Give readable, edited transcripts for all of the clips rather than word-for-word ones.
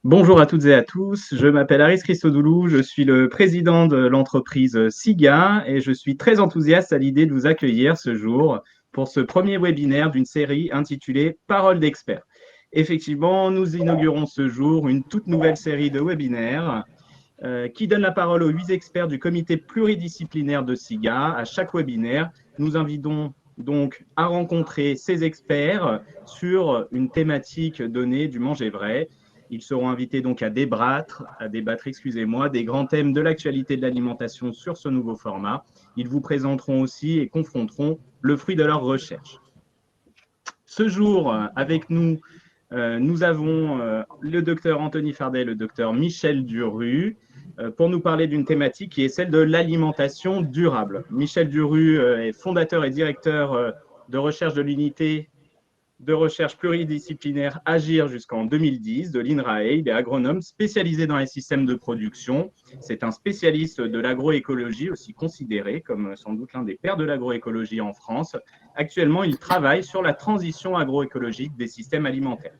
Bonjour à toutes et à tous, je m'appelle Aris Christodoulou, je suis le président de l'entreprise SIGA et je suis très enthousiaste à l'idée de vous accueillir ce jour pour ce premier webinaire d'une série intitulée Parole d'experts. Effectivement, nous inaugurons ce jour une toute nouvelle série de webinaires qui donne la parole aux 8 experts du comité pluridisciplinaire de SIGA. À chaque webinaire, nous invitons donc à rencontrer ces experts sur une thématique donnée du Manger Vrai. Ils seront invités donc à débattre, excusez-moi, des grands thèmes de l'actualité de l'alimentation sur ce nouveau format. Ils vous présenteront aussi et confronteront le fruit de leurs recherches. Ce jour, avec nous, nous avons le docteur Anthony Fardet et le docteur Michel Duru pour nous parler d'une thématique qui est celle de l'alimentation durable. Michel Duru est fondateur et directeur de recherche de l'unité de recherche pluridisciplinaire Agir jusqu'en 2010 de l'INRAE. Il est agronome spécialisé dans les systèmes de production. C'est un spécialiste de l'agroécologie, aussi considéré comme sans doute l'un des pères de l'agroécologie en France. Actuellement, il travaille sur la transition agroécologique des systèmes alimentaires.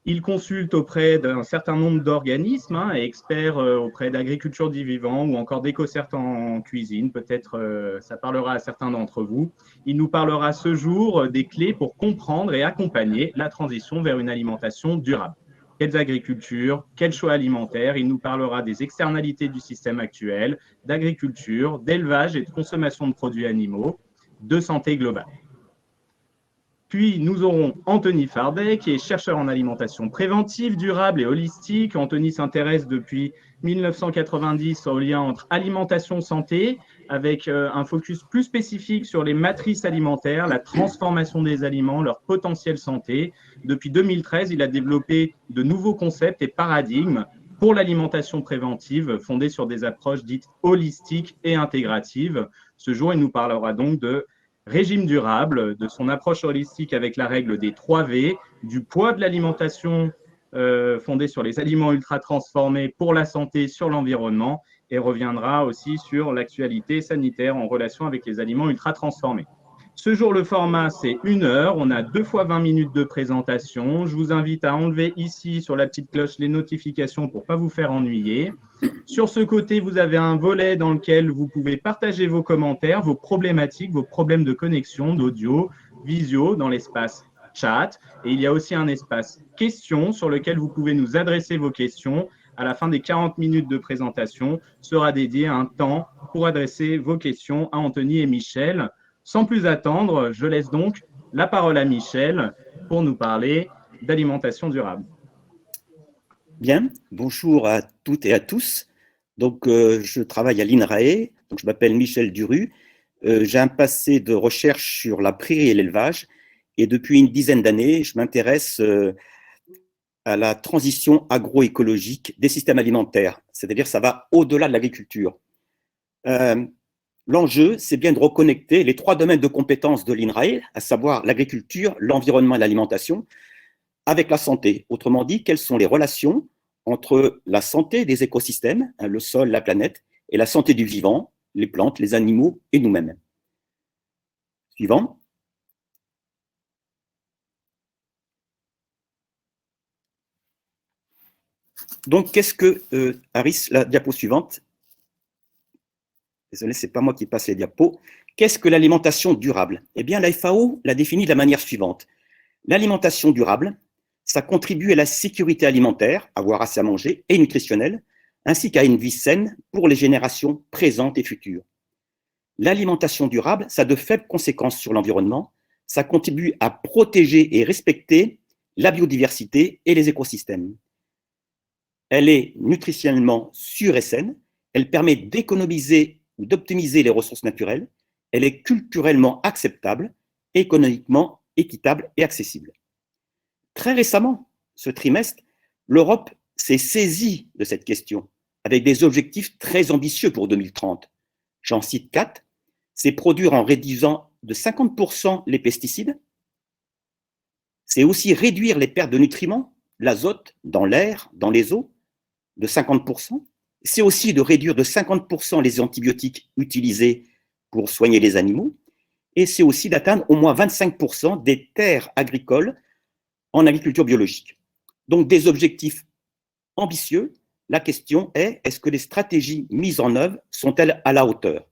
Il consulte auprès d'un certain nombre d'organismes et experts auprès d'agriculture du vivant ou encore d'EcoCert en cuisine. Peut-être ça parlera à certains d'entre vous. Il nous parlera ce jour des clés pour comprendre et accompagner la transition vers une alimentation durable. Quelles agricultures, quels choix alimentaires? Il nous parlera des externalités du système actuel, d'agriculture, d'élevage et de consommation de produits animaux, de santé globale. Puis, nous aurons Anthony Fardet, qui est chercheur en alimentation préventive, durable et holistique. Anthony s'intéresse depuis 1990 au lien entre alimentation et santé, avec un focus plus spécifique sur les matrices alimentaires, la transformation des aliments, leur potentiel santé. Depuis 2013, il a développé de nouveaux concepts et paradigmes pour l'alimentation préventive, fondés sur des approches dites holistiques et intégratives. Ce jour, il nous parlera donc de régime durable, de son approche holistique avec la règle des 3 V, du poids de l'alimentation fondée sur les aliments ultra transformés pour la santé, sur l'environnement, et reviendra aussi sur l'actualité sanitaire en relation avec les aliments ultra transformés. Ce jour, le format, c'est 1 heure. On a 2 fois 20 minutes de présentation. Je vous invite à enlever ici sur la petite cloche les notifications pour ne pas vous faire ennuyer. Sur ce côté, vous avez un volet dans lequel vous pouvez partager vos commentaires, vos problématiques, vos problèmes de connexion, d'audio, visio, dans l'espace chat. Et il y a aussi un espace questions sur lequel vous pouvez nous adresser vos questions. À la fin des 40 minutes de présentation, sera dédié un temps pour adresser vos questions à Anthony et Michel. Sans plus attendre, je laisse donc la parole à Michel pour nous parler d'alimentation durable. Bien, bonjour à toutes et à tous. Donc, je travaille à l'INRAE, donc je m'appelle Michel Duru. J'ai un passé de recherche sur la prairie et l'élevage, et depuis une dizaine d'années, je m'intéresse à la transition agroécologique des systèmes alimentaires, c'est-à-dire ça va au-delà de l'agriculture. L'enjeu, c'est bien de reconnecter les 3 domaines de compétences de l'INRAE, à savoir l'agriculture, l'environnement et l'alimentation, avec la santé. Autrement dit, quelles sont les relations entre la santé des écosystèmes, le sol, la planète, et la santé du vivant, les plantes, les animaux et nous-mêmes. Suivant. Donc, qu'est-ce que, Aris, la diapo suivante. Désolé, ce n'est pas moi qui passe les diapos. Qu'est-ce que l'alimentation durable? Eh bien, la FAO l'a définit de la manière suivante. L'alimentation durable, ça contribue à la sécurité alimentaire, avoir assez à manger, et nutritionnelle, ainsi qu'à une vie saine pour les générations présentes et futures. L'alimentation durable, ça a de faibles conséquences sur l'environnement, ça contribue à protéger et respecter la biodiversité et les écosystèmes. Elle est nutritionnellement sûre et saine, elle permet d'économiser ou d'optimiser les ressources naturelles, elle est culturellement acceptable, économiquement équitable et accessible. Très récemment, ce trimestre, l'Europe s'est saisie de cette question avec des objectifs très ambitieux pour 2030. J'en cite 4. C'est produire en réduisant de 50% les pesticides. C'est aussi réduire les pertes de nutriments, l'azote dans l'air, dans les eaux, de 50%. C'est aussi de réduire de 50% les antibiotiques utilisés pour soigner les animaux. Et c'est aussi d'atteindre au moins 25% des terres agricoles en agriculture biologique. Donc des objectifs ambitieux, la question est, est-ce que les stratégies mises en œuvre sont-elles à la hauteur?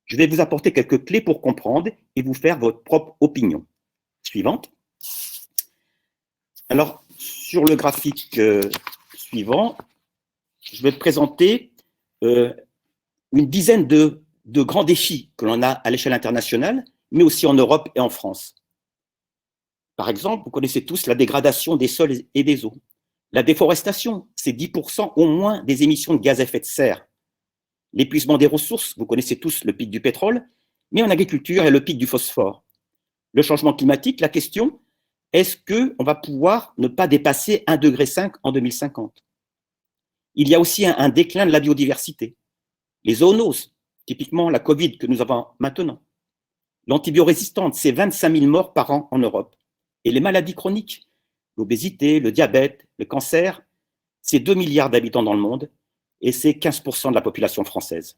Je vais vous apporter quelques clés pour comprendre et vous faire votre propre opinion. Suivante. Alors, sur le graphique suivant, je vais présenter une dizaine de grands défis que l'on a à l'échelle internationale, mais aussi en Europe et en France. Par exemple, vous connaissez tous la dégradation des sols et des eaux. La déforestation, c'est 10% au moins des émissions de gaz à effet de serre. L'épuisement des ressources, vous connaissez tous le pic du pétrole, mais en agriculture, il y a le pic du phosphore. Le changement climatique, la question, est-ce qu'on va pouvoir ne pas dépasser 1,5 degré en 2050? Il y a aussi un déclin de la biodiversité. Les zoonoses, typiquement la Covid que nous avons maintenant. L'antibiorésistante, c'est 25 000 morts par an en Europe. Et les maladies chroniques, l'obésité, le diabète, le cancer, c'est 2 milliards d'habitants dans le monde et c'est 15% de la population française.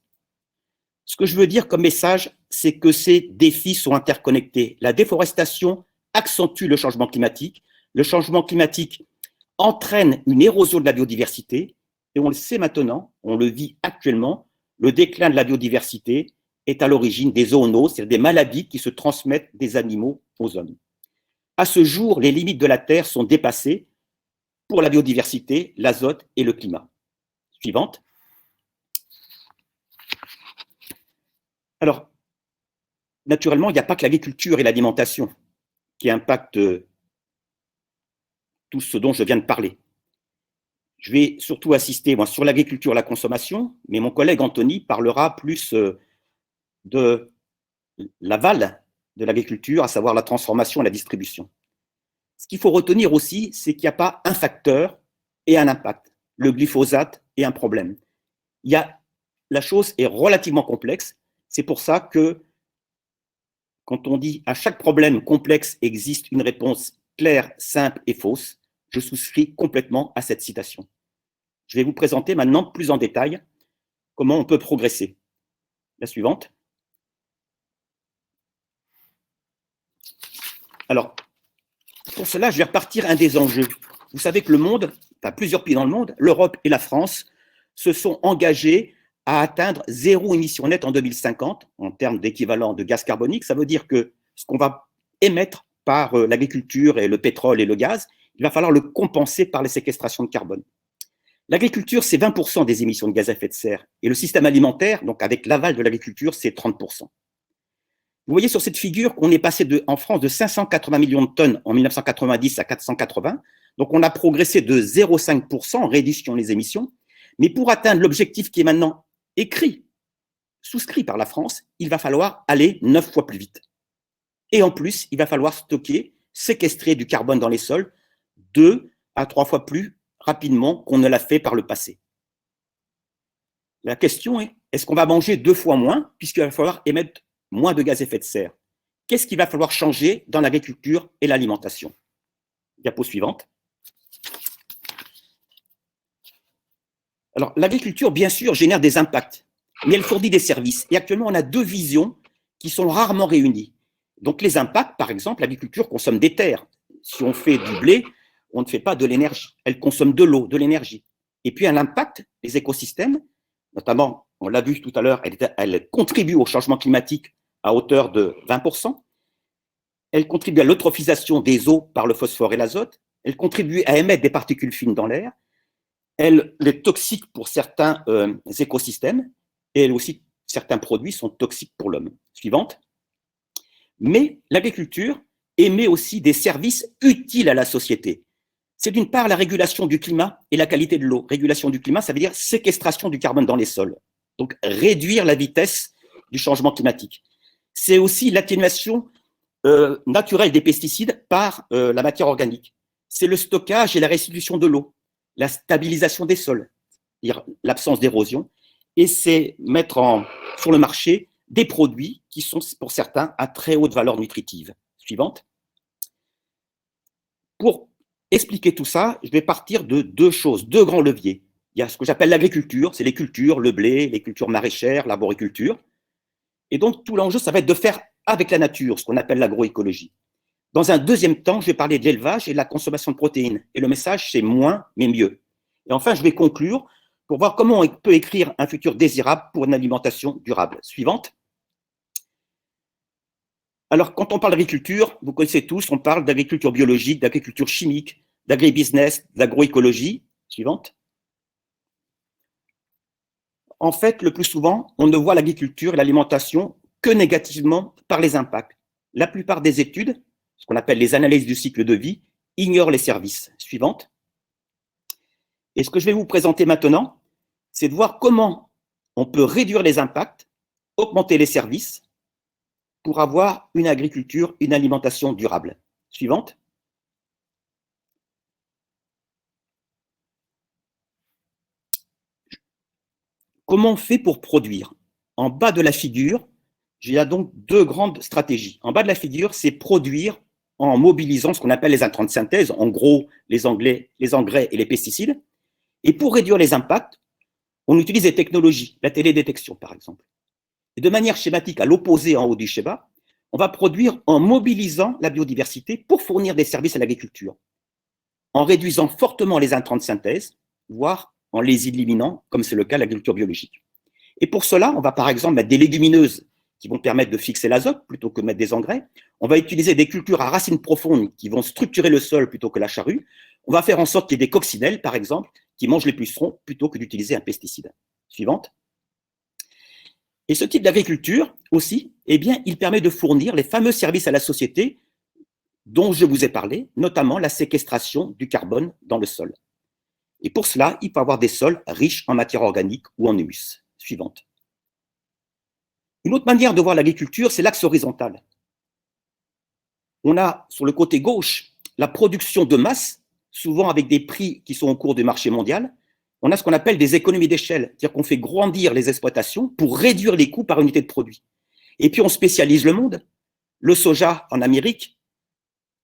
Ce que je veux dire comme message, c'est que ces défis sont interconnectés. La déforestation accentue le changement climatique. Le changement climatique entraîne une érosion de la biodiversité et on le sait maintenant, on le vit actuellement, le déclin de la biodiversité est à l'origine des zoonoses, c'est-à-dire des maladies qui se transmettent des animaux aux hommes. À ce jour, les limites de la Terre sont dépassées pour la biodiversité, l'azote et le climat. Suivante. Alors, naturellement, il n'y a pas que l'agriculture et l'alimentation qui impactent tout ce dont je viens de parler. Je vais surtout insister moi, sur l'agriculture et la consommation, mais mon collègue Anthony parlera plus de l'aval de l'agriculture, à savoir la transformation et la distribution. Ce qu'il faut retenir aussi, c'est qu'il n'y a pas un facteur et un impact. Le glyphosate est un problème. La chose est relativement complexe. C'est pour ça que quand on dit à chaque problème complexe existe une réponse claire, simple et fausse, je souscris complètement à cette citation. Je vais vous présenter maintenant plus en détail comment on peut progresser. La suivante. Alors, pour cela, je vais repartir un des enjeux. Vous savez que le monde, enfin plusieurs pays dans le monde, l'Europe et la France, se sont engagés à atteindre 0 émission nette en 2050 en termes d'équivalent de gaz carbonique. Ça veut dire que ce qu'on va émettre par l'agriculture et le pétrole et le gaz, il va falloir le compenser par les séquestrations de carbone. L'agriculture, c'est 20% des émissions de gaz à effet de serre. Et le système alimentaire, donc avec l'aval de l'agriculture, c'est 30%. Vous voyez sur cette figure qu'on est passé en France de 580 millions de tonnes en 1990 à 480. Donc on a progressé de 0,5% en réduisant les émissions. Mais pour atteindre l'objectif qui est maintenant écrit, souscrit par la France, il va falloir aller 9 fois plus vite. Et en plus, il va falloir stocker, séquestrer du carbone dans les sols 2 à 3 fois plus rapidement qu'on ne l'a fait par le passé. La question est, est-ce qu'on va manger 2 fois moins puisqu'il va falloir émettre moins de gaz à effet de serre? Qu'est-ce qu'il va falloir changer dans l'agriculture et l'alimentation? Diapo suivante. Alors, l'agriculture, bien sûr, génère des impacts, mais elle fournit des services. Et actuellement, on a 2 visions qui sont rarement réunies. Donc, les impacts, par exemple, l'agriculture consomme des terres. Si on fait du blé, on ne fait pas de l'énergie. Elle consomme de l'eau, de l'énergie. Et puis, elle impacte les écosystèmes, notamment, on l'a vu tout à l'heure, elle contribue au changement climatique à hauteur de 20%. Elle contribue à l'eutrophisation des eaux par le phosphore et l'azote. Elle contribue à émettre des particules fines dans l'air. Elle est toxique pour certains écosystèmes et elle aussi, certains produits sont toxiques pour l'homme. Suivante. Mais l'agriculture émet aussi des services utiles à la société. C'est d'une part la régulation du climat et la qualité de l'eau. Régulation du climat, ça veut dire séquestration du carbone dans les sols. Donc réduire la vitesse du changement climatique. C'est aussi l'atténuation naturelle des pesticides par la matière organique. C'est le stockage et la restitution de l'eau. La stabilisation des sols, c'est-à-dire l'absence d'érosion, et c'est mettre sur le marché des produits qui sont pour certains à très haute valeur nutritive. Suivante. Pour expliquer tout ça, je vais partir de 2 choses, 2 grands leviers. Il y a ce que j'appelle l'agriculture, c'est les cultures, le blé, les cultures maraîchères, l'arboriculture. Et donc tout l'enjeu, ça va être de faire avec la nature, ce qu'on appelle l'agroécologie. Dans un deuxième temps, je vais parler de l'élevage et de la consommation de protéines. Et le message, c'est moins, mais mieux. Et enfin, je vais conclure pour voir comment on peut écrire un futur désirable pour une alimentation durable. Suivante. Alors, quand on parle d'agriculture, vous connaissez tous, on parle d'agriculture biologique, d'agriculture chimique, d'agribusiness, d'agroécologie. Suivante. En fait, le plus souvent, on ne voit l'agriculture et l'alimentation que négativement par les impacts. La plupart des études, ce qu'on appelle les analyses du cycle de vie, ignorent les services. Suivante. Et ce que je vais vous présenter maintenant, c'est de voir comment on peut réduire les impacts, augmenter les services pour avoir une agriculture, une alimentation durable. Suivante. Comment on fait pour produire? En bas de la figure, il y a donc deux grandes stratégies. En bas de la figure, c'est produire en mobilisant ce qu'on appelle les intrants de synthèse, en gros les engrais et les pesticides. Et pour réduire les impacts, on utilise des technologies, la télédétection par exemple. Et de manière schématique, à l'opposé en haut du schéma, on va produire en mobilisant la biodiversité pour fournir des services à l'agriculture, en réduisant fortement les intrants de synthèse, voire en les éliminant, comme c'est le cas de l'agriculture biologique. Et pour cela, on va par exemple mettre des légumineuses qui vont permettre de fixer l'azote plutôt que de mettre des engrais. On va utiliser des cultures à racines profondes qui vont structurer le sol plutôt que la charrue. On va faire en sorte qu'il y ait des coccinelles, par exemple, qui mangent les pucerons plutôt que d'utiliser un pesticide. Suivante. Et ce type d'agriculture aussi, eh bien, il permet de fournir les fameux services à la société dont je vous ai parlé, notamment la séquestration du carbone dans le sol. Et pour cela, il faut avoir des sols riches en matière organique ou en humus. Suivante. Une autre manière de voir l'agriculture, c'est l'axe horizontal. On a sur le côté gauche la production de masse, souvent avec des prix qui sont au cours du marché mondial. On a ce qu'on appelle des économies d'échelle, c'est-à-dire qu'on fait grandir les exploitations pour réduire les coûts par unité de produit. Et puis on spécialise le monde, le soja en Amérique,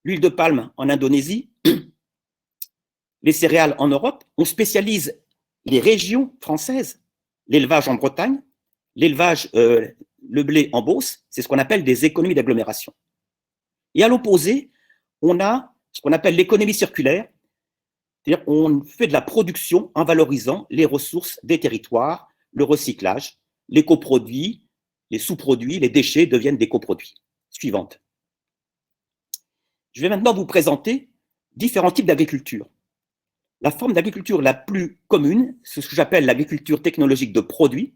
l'huile de palme en Indonésie, les céréales en Europe. On spécialise les régions françaises, l'élevage en Bretagne, l'élevage, le blé en Beauce, c'est ce qu'on appelle des économies d'agglomération. Et à l'opposé, on a ce qu'on appelle l'économie circulaire, c'est-à-dire qu'on fait de la production en valorisant les ressources des territoires, le recyclage, les coproduits, les sous-produits, les déchets deviennent des coproduits. Suivante. Je vais maintenant vous présenter différents types d'agriculture. La forme d'agriculture la plus commune, c'est ce que j'appelle l'agriculture technologique de produits.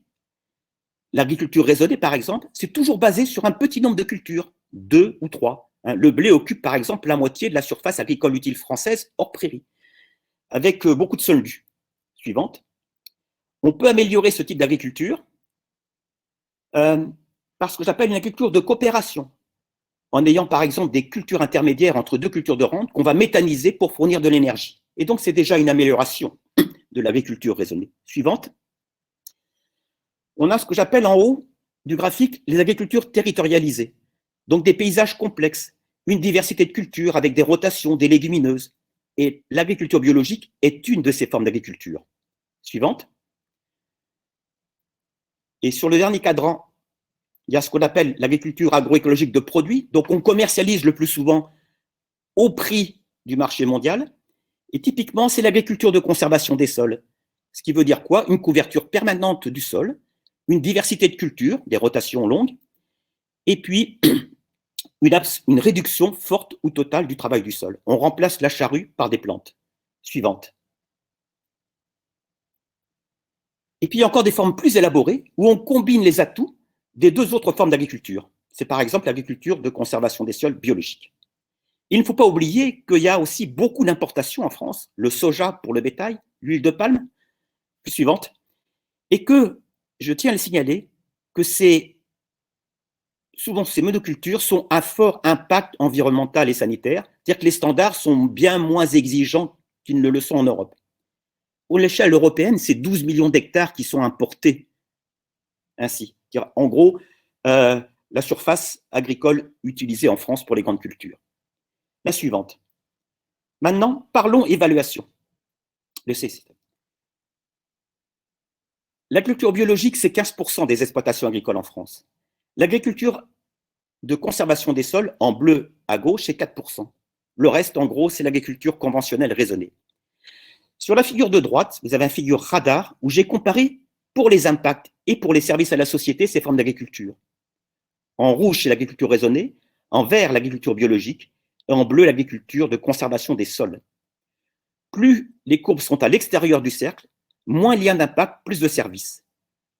L'agriculture raisonnée, par exemple, c'est toujours basé sur un petit nombre de cultures, 2 ou 3. Le blé occupe, par exemple, la moitié de la surface agricole utile française hors prairie, avec beaucoup de sols nus. Suivante. On peut améliorer ce type d'agriculture par ce que j'appelle une agriculture de coopération, en ayant, par exemple, des cultures intermédiaires entre deux cultures de rente qu'on va méthaniser pour fournir de l'énergie. Et donc, c'est déjà une amélioration de l'agriculture raisonnée. Suivante. On a ce que j'appelle en haut du graphique les agricultures territorialisées, donc des paysages complexes, une diversité de cultures avec des rotations, des légumineuses. Et l'agriculture biologique est une de ces formes d'agriculture. Suivante. Et sur le dernier cadran, il y a ce qu'on appelle l'agriculture agroécologique de produits. Donc, on commercialise le plus souvent au prix du marché mondial. Et typiquement, c'est l'agriculture de conservation des sols. Ce qui veut dire quoi? Une couverture permanente du sol, une diversité de cultures, des rotations longues, et puis une réduction forte ou totale du travail du sol. On remplace la charrue par des plantes. Suivante. Et puis, il y a encore des formes plus élaborées où on combine les atouts des deux autres formes d'agriculture. C'est par exemple l'agriculture de conservation des sols biologiques. Il ne faut pas oublier qu'il y a aussi beaucoup d'importations en France, le soja pour le bétail, l'huile de palme, suivante, et que, je tiens à le signaler, que souvent ces monocultures sont à fort impact environnemental et sanitaire, c'est-à-dire que les standards sont bien moins exigeants qu'ils ne le sont en Europe. Pour l'échelle européenne, c'est 12 millions d'hectares qui sont importés ainsi. En gros, la surface agricole utilisée en France pour les grandes cultures. La suivante. Maintenant, parlons évaluation. L'agriculture biologique, c'est 15% des exploitations agricoles en France. L'agriculture de conservation des sols, en bleu à gauche, c'est 4%. Le reste, en gros, c'est l'agriculture conventionnelle raisonnée. Sur la figure de droite, vous avez une figure radar où j'ai comparé pour les impacts et pour les services à la société ces formes d'agriculture. En rouge, c'est l'agriculture raisonnée, en vert, l'agriculture biologique, et en bleu, l'agriculture de conservation des sols. Plus les courbes sont à l'extérieur du cercle, moins il y a d'impact, plus de services.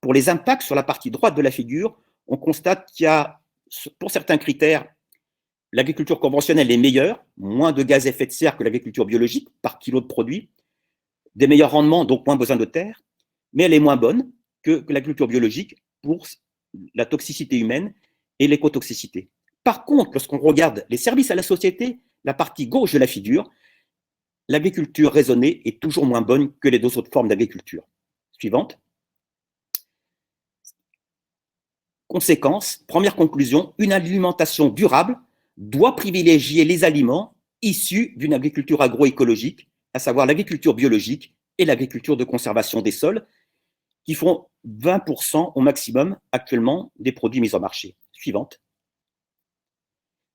Pour les impacts sur la partie droite de la figure, on constate qu'il y a, pour certains critères, l'agriculture conventionnelle est meilleure, moins de gaz à effet de serre que l'agriculture biologique par kilo de produit, des meilleurs rendements, donc moins besoin de terre, mais elle est moins bonne que l'agriculture biologique pour la toxicité humaine et l'écotoxicité. Par contre, lorsqu'on regarde les services à la société, la partie gauche de la figure, l'agriculture raisonnée est toujours moins bonne que les deux autres formes d'agriculture. Suivante. Conséquence, première conclusion, une alimentation durable doit privilégier les aliments issus d'une agriculture agroécologique, à savoir l'agriculture biologique et l'agriculture de conservation des sols, qui font 20% au maximum actuellement des produits mis au marché. Suivante.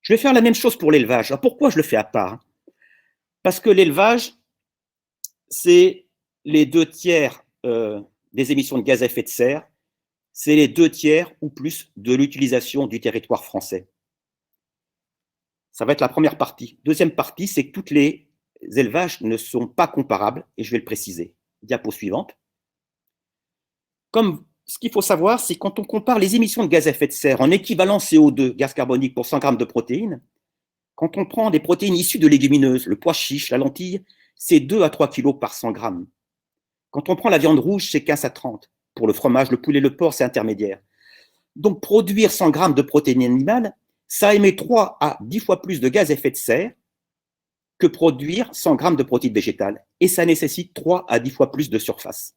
Je vais faire la même chose pour l'élevage. Alors pourquoi je le fais à part? Parce que l'élevage, c'est les 2/3 des émissions de gaz à effet de serre, c'est les 2/3 ou plus de l'utilisation du territoire français. Ça va être la première partie. Deuxième partie, c'est que tous les élevages ne sont pas comparables, et je vais le préciser. Diapo suivante. Comme ce qu'il faut savoir, c'est quand on compare les émissions de gaz à effet de serre en équivalent CO2, gaz carbonique pour 100 grammes de protéines, quand on prend des protéines issues de légumineuses, le pois chiche, la lentille, c'est 2 à 3 kg par 100 grammes. Quand on prend la viande rouge, c'est 15 à 30. Pour le fromage, le poulet, le porc, c'est intermédiaire. Donc, produire 100 grammes de protéines animales, ça émet 3 à 10 fois plus de gaz à effet de serre que produire 100 grammes de protéines végétales. Et ça nécessite 3 à 10 fois plus de surface.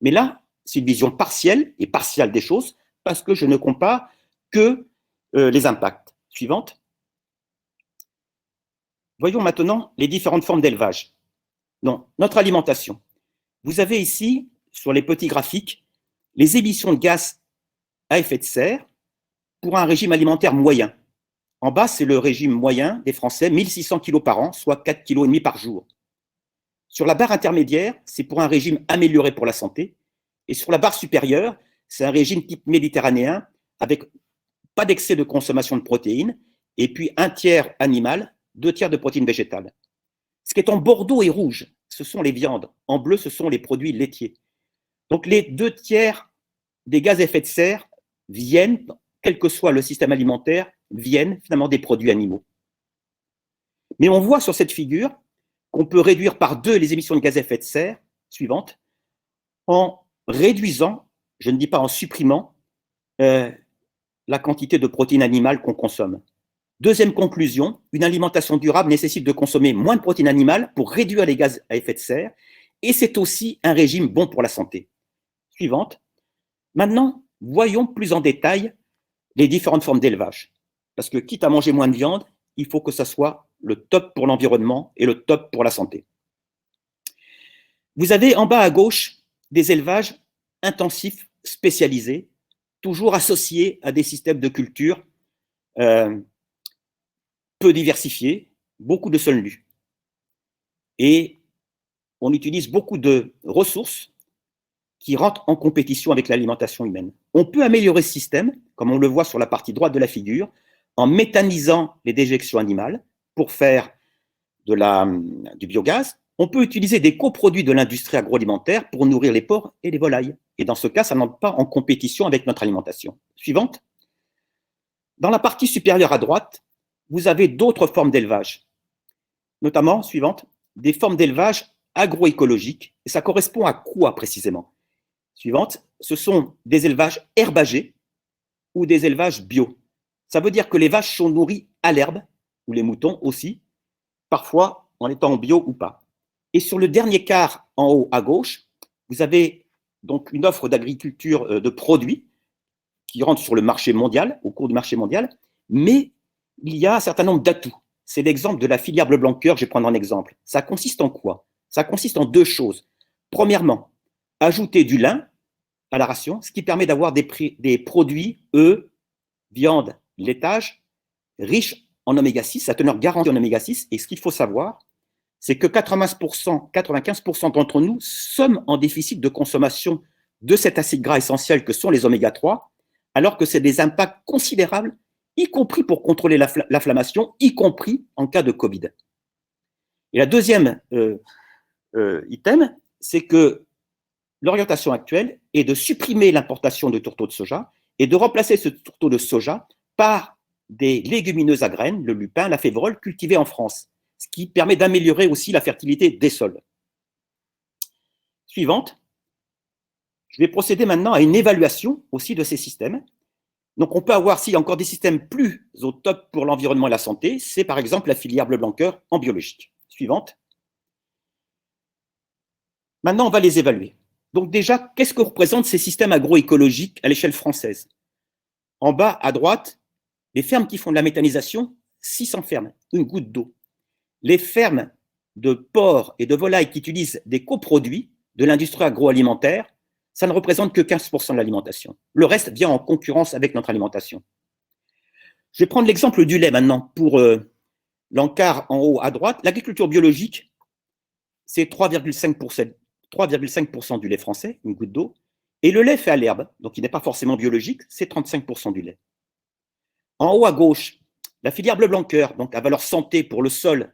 Mais là, c'est une vision partielle et partiale des choses parce que je ne compare que les impacts. Suivante. Voyons maintenant les différentes formes d'élevage. Donc, notre alimentation. Vous avez ici, sur les petits graphiques, les émissions de gaz à effet de serre pour un régime alimentaire moyen. En bas, c'est le régime moyen des Français, 1600 kg par an, soit 4,5 kg par jour. Sur la barre intermédiaire, c'est pour un régime amélioré pour la santé. Et sur la barre supérieure, c'est un régime type méditerranéen avec pas d'excès de consommation de protéines et puis 1/3 animal, 2/3 de protéines végétales. Ce qui est en bordeaux et rouge, ce sont les viandes. En bleu, ce sont les produits laitiers. Donc les 2/3 des gaz à effet de serre viennent, quel que soit le système alimentaire, viennent finalement des produits animaux. Mais on voit sur cette figure qu'on peut réduire par 2 les émissions de gaz à effet de serre, suivante, en réduisant, je ne dis pas en supprimant, la quantité de protéines animales qu'on consomme. Deuxième conclusion, une alimentation durable nécessite de consommer moins de protéines animales pour réduire les gaz à effet de serre, et c'est aussi un régime bon pour la santé. Suivante. Maintenant, voyons plus en détail les différentes formes d'élevage. Parce que quitte à manger moins de viande, il faut que ça soit le top pour l'environnement et le top pour la santé. Vous avez en bas à gauche des élevages intensifs spécialisés, toujours associés à des systèmes de culture peu diversifiés, beaucoup de sols nus. Et on utilise beaucoup de ressources qui rentrent en compétition avec l'alimentation humaine. On peut améliorer ce système, comme on le voit sur la partie droite de la figure, en méthanisant les déjections animales pour faire du biogaz. On peut utiliser des coproduits de l'industrie agroalimentaire pour nourrir les porcs et les volailles. Et dans ce cas, ça n'entre pas en compétition avec notre alimentation. Suivante. Dans la partie supérieure à droite, vous avez d'autres formes d'élevage, notamment, suivante, des formes d'élevage agroécologiques. Et ça correspond à quoi précisément? Suivante, ce sont des élevages herbagés ou des élevages bio. Ça veut dire que les vaches sont nourries à l'herbe, ou les moutons aussi, parfois en étant bio ou pas. Et sur le dernier quart en haut à gauche, vous avez donc une offre d'agriculture de produits qui rentrent sur le marché mondial, au cours du marché mondial, mais il y a un certain nombre d'atouts. C'est l'exemple de la filière bleu blanc cœur, je vais prendre un exemple. Ça consiste en quoi? Ça consiste en 2 choses. Premièrement, ajouter du lin à la ration, ce qui permet d'avoir des produits, œufs, viande, laitage, riches en oméga 6, à teneur garantie en oméga 6. Et ce qu'il faut savoir, c'est que 95% d'entre nous sommes en déficit de consommation de cet acide gras essentiel que sont les oméga 3, alors que c'est des impacts considérables, y compris pour contrôler l'inflammation, y compris en cas de Covid. Et la deuxième item, c'est que l'orientation actuelle est de supprimer l'importation de tourteaux de soja et de remplacer ce tourteau de soja par des légumineuses à graines, le lupin, la févrole, cultivées en France, ce qui permet d'améliorer aussi la fertilité des sols. Suivante. Je vais procéder maintenant à une évaluation aussi de ces systèmes. Donc, on peut avoir, s'il y a encore des systèmes plus au top pour l'environnement et la santé, c'est par exemple la filière bleu blanc-cœur en biologique. Suivante. Maintenant, on va les évaluer. Donc déjà, qu'est-ce que représentent ces systèmes agroécologiques à l'échelle française? En bas, à droite, les fermes qui font de la méthanisation, 600 fermes, une goutte d'eau. Les fermes de porcs et de volailles qui utilisent des coproduits de l'industrie agroalimentaire, ça ne représente que 15% de l'alimentation. Le reste vient en concurrence avec notre alimentation. Je vais prendre l'exemple du lait maintenant pour l'encart en haut à droite. L'agriculture biologique, c'est 3,5% du lait français, une goutte d'eau. Et le lait fait à l'herbe, donc il n'est pas forcément biologique, c'est 35% du lait. En haut à gauche, la filière bleu blanc-cœur, donc à valeur santé pour le sol,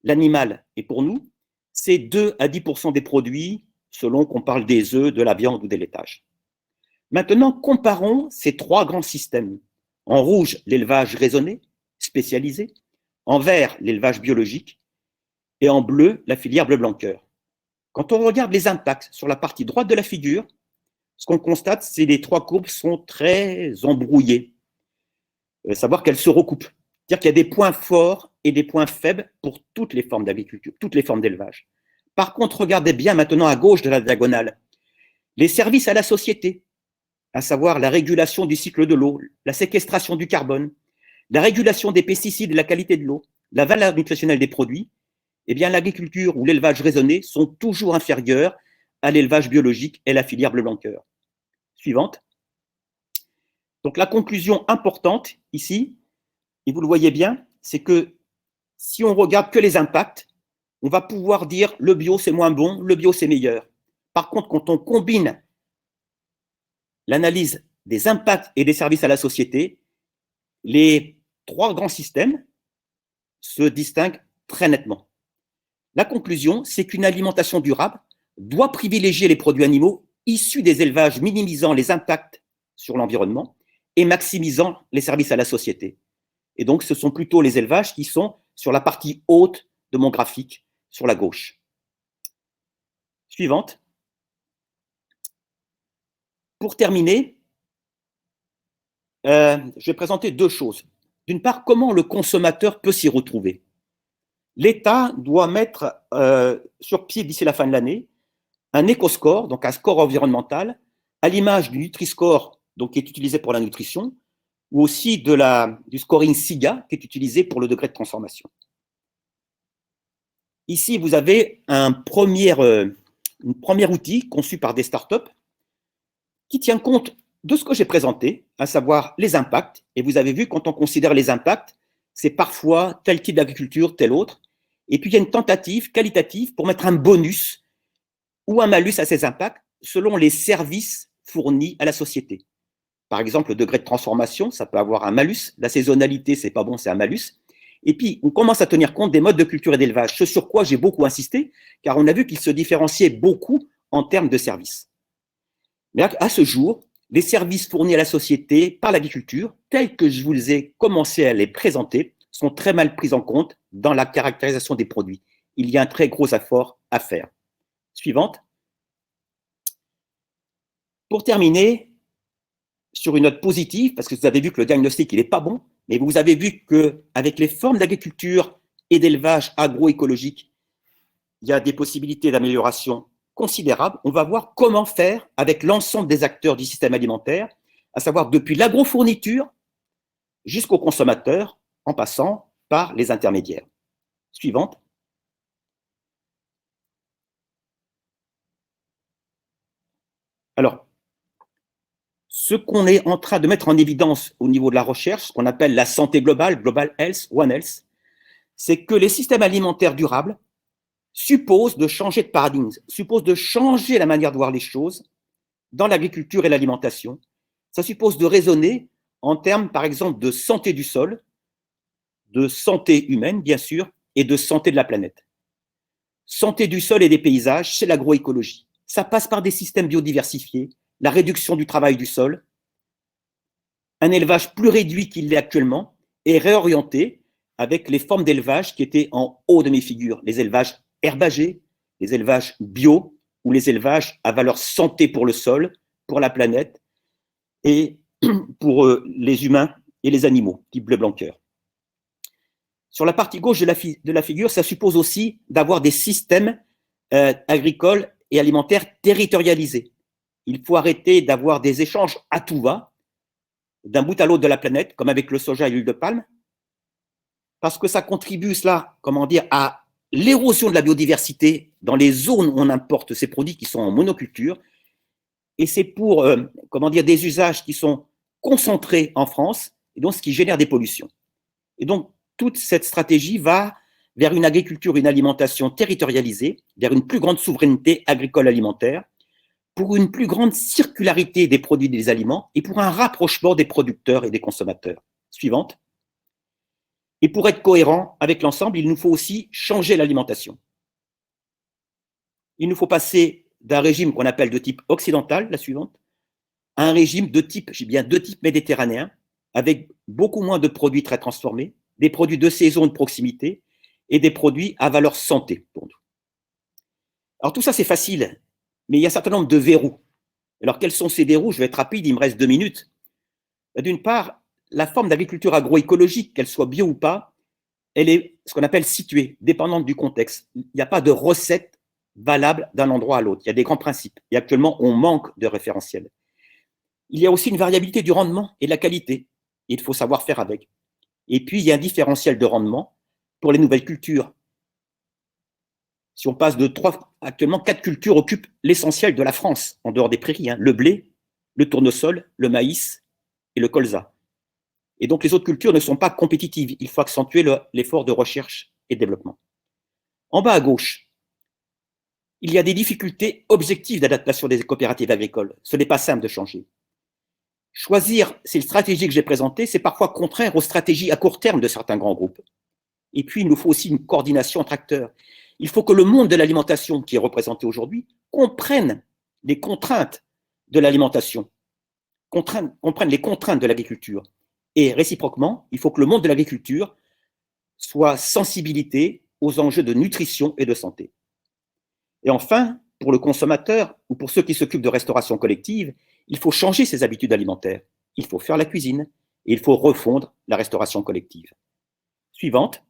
l'animal et pour nous, c'est 2 à 10% des produits selon qu'on parle des œufs, de la viande ou des laitages. Maintenant, comparons ces trois grands systèmes. En rouge, l'élevage raisonné, spécialisé. En vert, l'élevage biologique. Et en bleu, la filière bleu blanc-cœur. Quand on regarde les impacts sur la partie droite de la figure, ce qu'on constate, c'est que les trois courbes sont très embrouillées. Savoir qu'elles se recoupent. C'est-à-dire qu'il y a des points forts et des points faibles pour toutes les formes d'agriculture, toutes les formes d'élevage. Par contre, regardez bien maintenant à gauche de la diagonale, les services à la société, à savoir la régulation du cycle de l'eau, la séquestration du carbone, la régulation des pesticides et la qualité de l'eau, la valeur nutritionnelle des produits, eh bien l'agriculture ou l'élevage raisonné sont toujours inférieurs à l'élevage biologique et la filière bleu blanc-cœur. Suivante. Donc la conclusion importante ici, et vous le voyez bien, c'est que si on regarde que les impacts, on va pouvoir dire le bio c'est moins bon, le bio c'est meilleur. Par contre, quand on combine l'analyse des impacts et des services à la société, les trois grands systèmes se distinguent très nettement. La conclusion, c'est qu'une alimentation durable doit privilégier les produits animaux issus des élevages minimisant les impacts sur l'environnement et maximisant les services à la société. Et donc, ce sont plutôt les élevages qui sont sur la partie haute de mon graphique, sur la gauche. Suivante. Pour terminer, je vais présenter deux choses. D'une part, comment le consommateur peut s'y retrouver. L'État doit mettre sur pied d'ici la fin de l'année un éco-score, donc un score environnemental, à l'image du Nutri-Score, donc qui est utilisé pour la nutrition, ou aussi du scoring SIGA, qui est utilisé pour le degré de transformation. Ici, vous avez un premier outil conçu par des startups qui tient compte de ce que j'ai présenté, à savoir les impacts. Et vous avez vu, quand on considère les impacts, c'est parfois tel type d'agriculture, tel autre. Et puis, il y a une tentative qualitative pour mettre un bonus ou un malus à ces impacts selon les services fournis à la société. Par exemple, le degré de transformation, ça peut avoir un malus. La saisonnalité, c'est pas bon, c'est un malus. Et puis, on commence à tenir compte des modes de culture et d'élevage, ce sur quoi j'ai beaucoup insisté, car on a vu qu'ils se différenciaient beaucoup en termes de services. Mais à ce jour, les services fournis à la société par l'agriculture, tels que je vous ai commencé à les présenter, sont très mal pris en compte dans la caractérisation des produits. Il y a un très gros effort à faire. Suivante. Pour terminer, sur une note positive, parce que vous avez vu que le diagnostic, il n'est pas bon, mais vous avez vu qu'avec les formes d'agriculture et d'élevage agroécologique, il y a des possibilités d'amélioration considérables. On va voir comment faire avec l'ensemble des acteurs du système alimentaire, à savoir depuis l'agrofourniture jusqu'au consommateur, en passant par les intermédiaires. Suivante. Alors, ce qu'on est en train de mettre en évidence au niveau de la recherche, ce qu'on appelle la santé globale, Global Health, One Health, c'est que les systèmes alimentaires durables suppose de changer de paradigme, suppose de changer la manière de voir les choses dans l'agriculture et l'alimentation. Ça suppose de raisonner en termes, par exemple, de santé du sol, de santé humaine, bien sûr, et de santé de la planète. Santé du sol et des paysages, c'est l'agroécologie. Ça passe par des systèmes biodiversifiés, la réduction du travail du sol, un élevage plus réduit qu'il l'est actuellement et réorienté avec les formes d'élevage qui étaient en haut de mes figures, les élevages herbagés, les élevages bio ou les élevages à valeur santé pour le sol, pour la planète et pour les humains et les animaux, type bleu blanc cœur. Sur la partie gauche de la figure, ça suppose aussi d'avoir des systèmes agricoles et alimentaires territorialisés. Il faut arrêter d'avoir des échanges à tout va, d'un bout à l'autre de la planète, comme avec le soja et l'huile de palme, parce que ça contribue, cela, comment dire, à l'érosion de la biodiversité dans les zones où on importe ces produits qui sont en monoculture, et c'est pour, comment dire, des usages qui sont concentrés en France, et donc ce qui génère des pollutions. Et donc, toute cette stratégie va vers une agriculture, une alimentation territorialisée, vers une plus grande souveraineté agricole alimentaire, pour une plus grande circularité des produits et des aliments et pour un rapprochement des producteurs et des consommateurs. Suivante. Et pour être cohérent avec l'ensemble, il nous faut aussi changer l'alimentation. Il nous faut passer d'un régime qu'on appelle de type occidental, la suivante, à un régime de type, j'ai bien de type méditerranéen, avec beaucoup moins de produits très transformés, des produits de saison de proximité et des produits à valeur santé pour nous. Alors tout ça, c'est facile, mais il y a un certain nombre de verrous. Alors quels sont ces verrous? Je vais être rapide, il me reste 2 minutes. D'une part, la forme d'agriculture agroécologique, qu'elle soit bio ou pas, elle est ce qu'on appelle située, dépendante du contexte. Il n'y a pas de recette valable d'un endroit à l'autre. Il y a des grands principes. Et actuellement, on manque de référentiels. Il y a aussi une variabilité du rendement et de la qualité. Il faut savoir faire avec. Et puis, il y a un différentiel de rendement pour les nouvelles cultures. Si on passe de 3, actuellement, 4 cultures occupent l'essentiel de la France, en dehors des prairies, le blé, le tournesol, le maïs et le colza. Et donc, les autres cultures ne sont pas compétitives. Il faut accentuer l'effort de recherche et développement. En bas à gauche, il y a des difficultés objectives d'adaptation des coopératives agricoles. Ce n'est pas simple de changer. Choisir ces stratégies que j'ai présentées, c'est parfois contraire aux stratégies à court terme de certains grands groupes. Et puis, il nous faut aussi une coordination entre acteurs. Il faut que le monde de l'alimentation, qui est représenté aujourd'hui, comprenne les contraintes de l'alimentation, comprenne les contraintes de l'agriculture. Et réciproquement, il faut que le monde de l'agriculture soit sensibilité aux enjeux de nutrition et de santé. Et enfin, pour le consommateur ou pour ceux qui s'occupent de restauration collective, il faut changer ses habitudes alimentaires. Il faut faire la cuisine et il faut refondre la restauration collective. Suivante.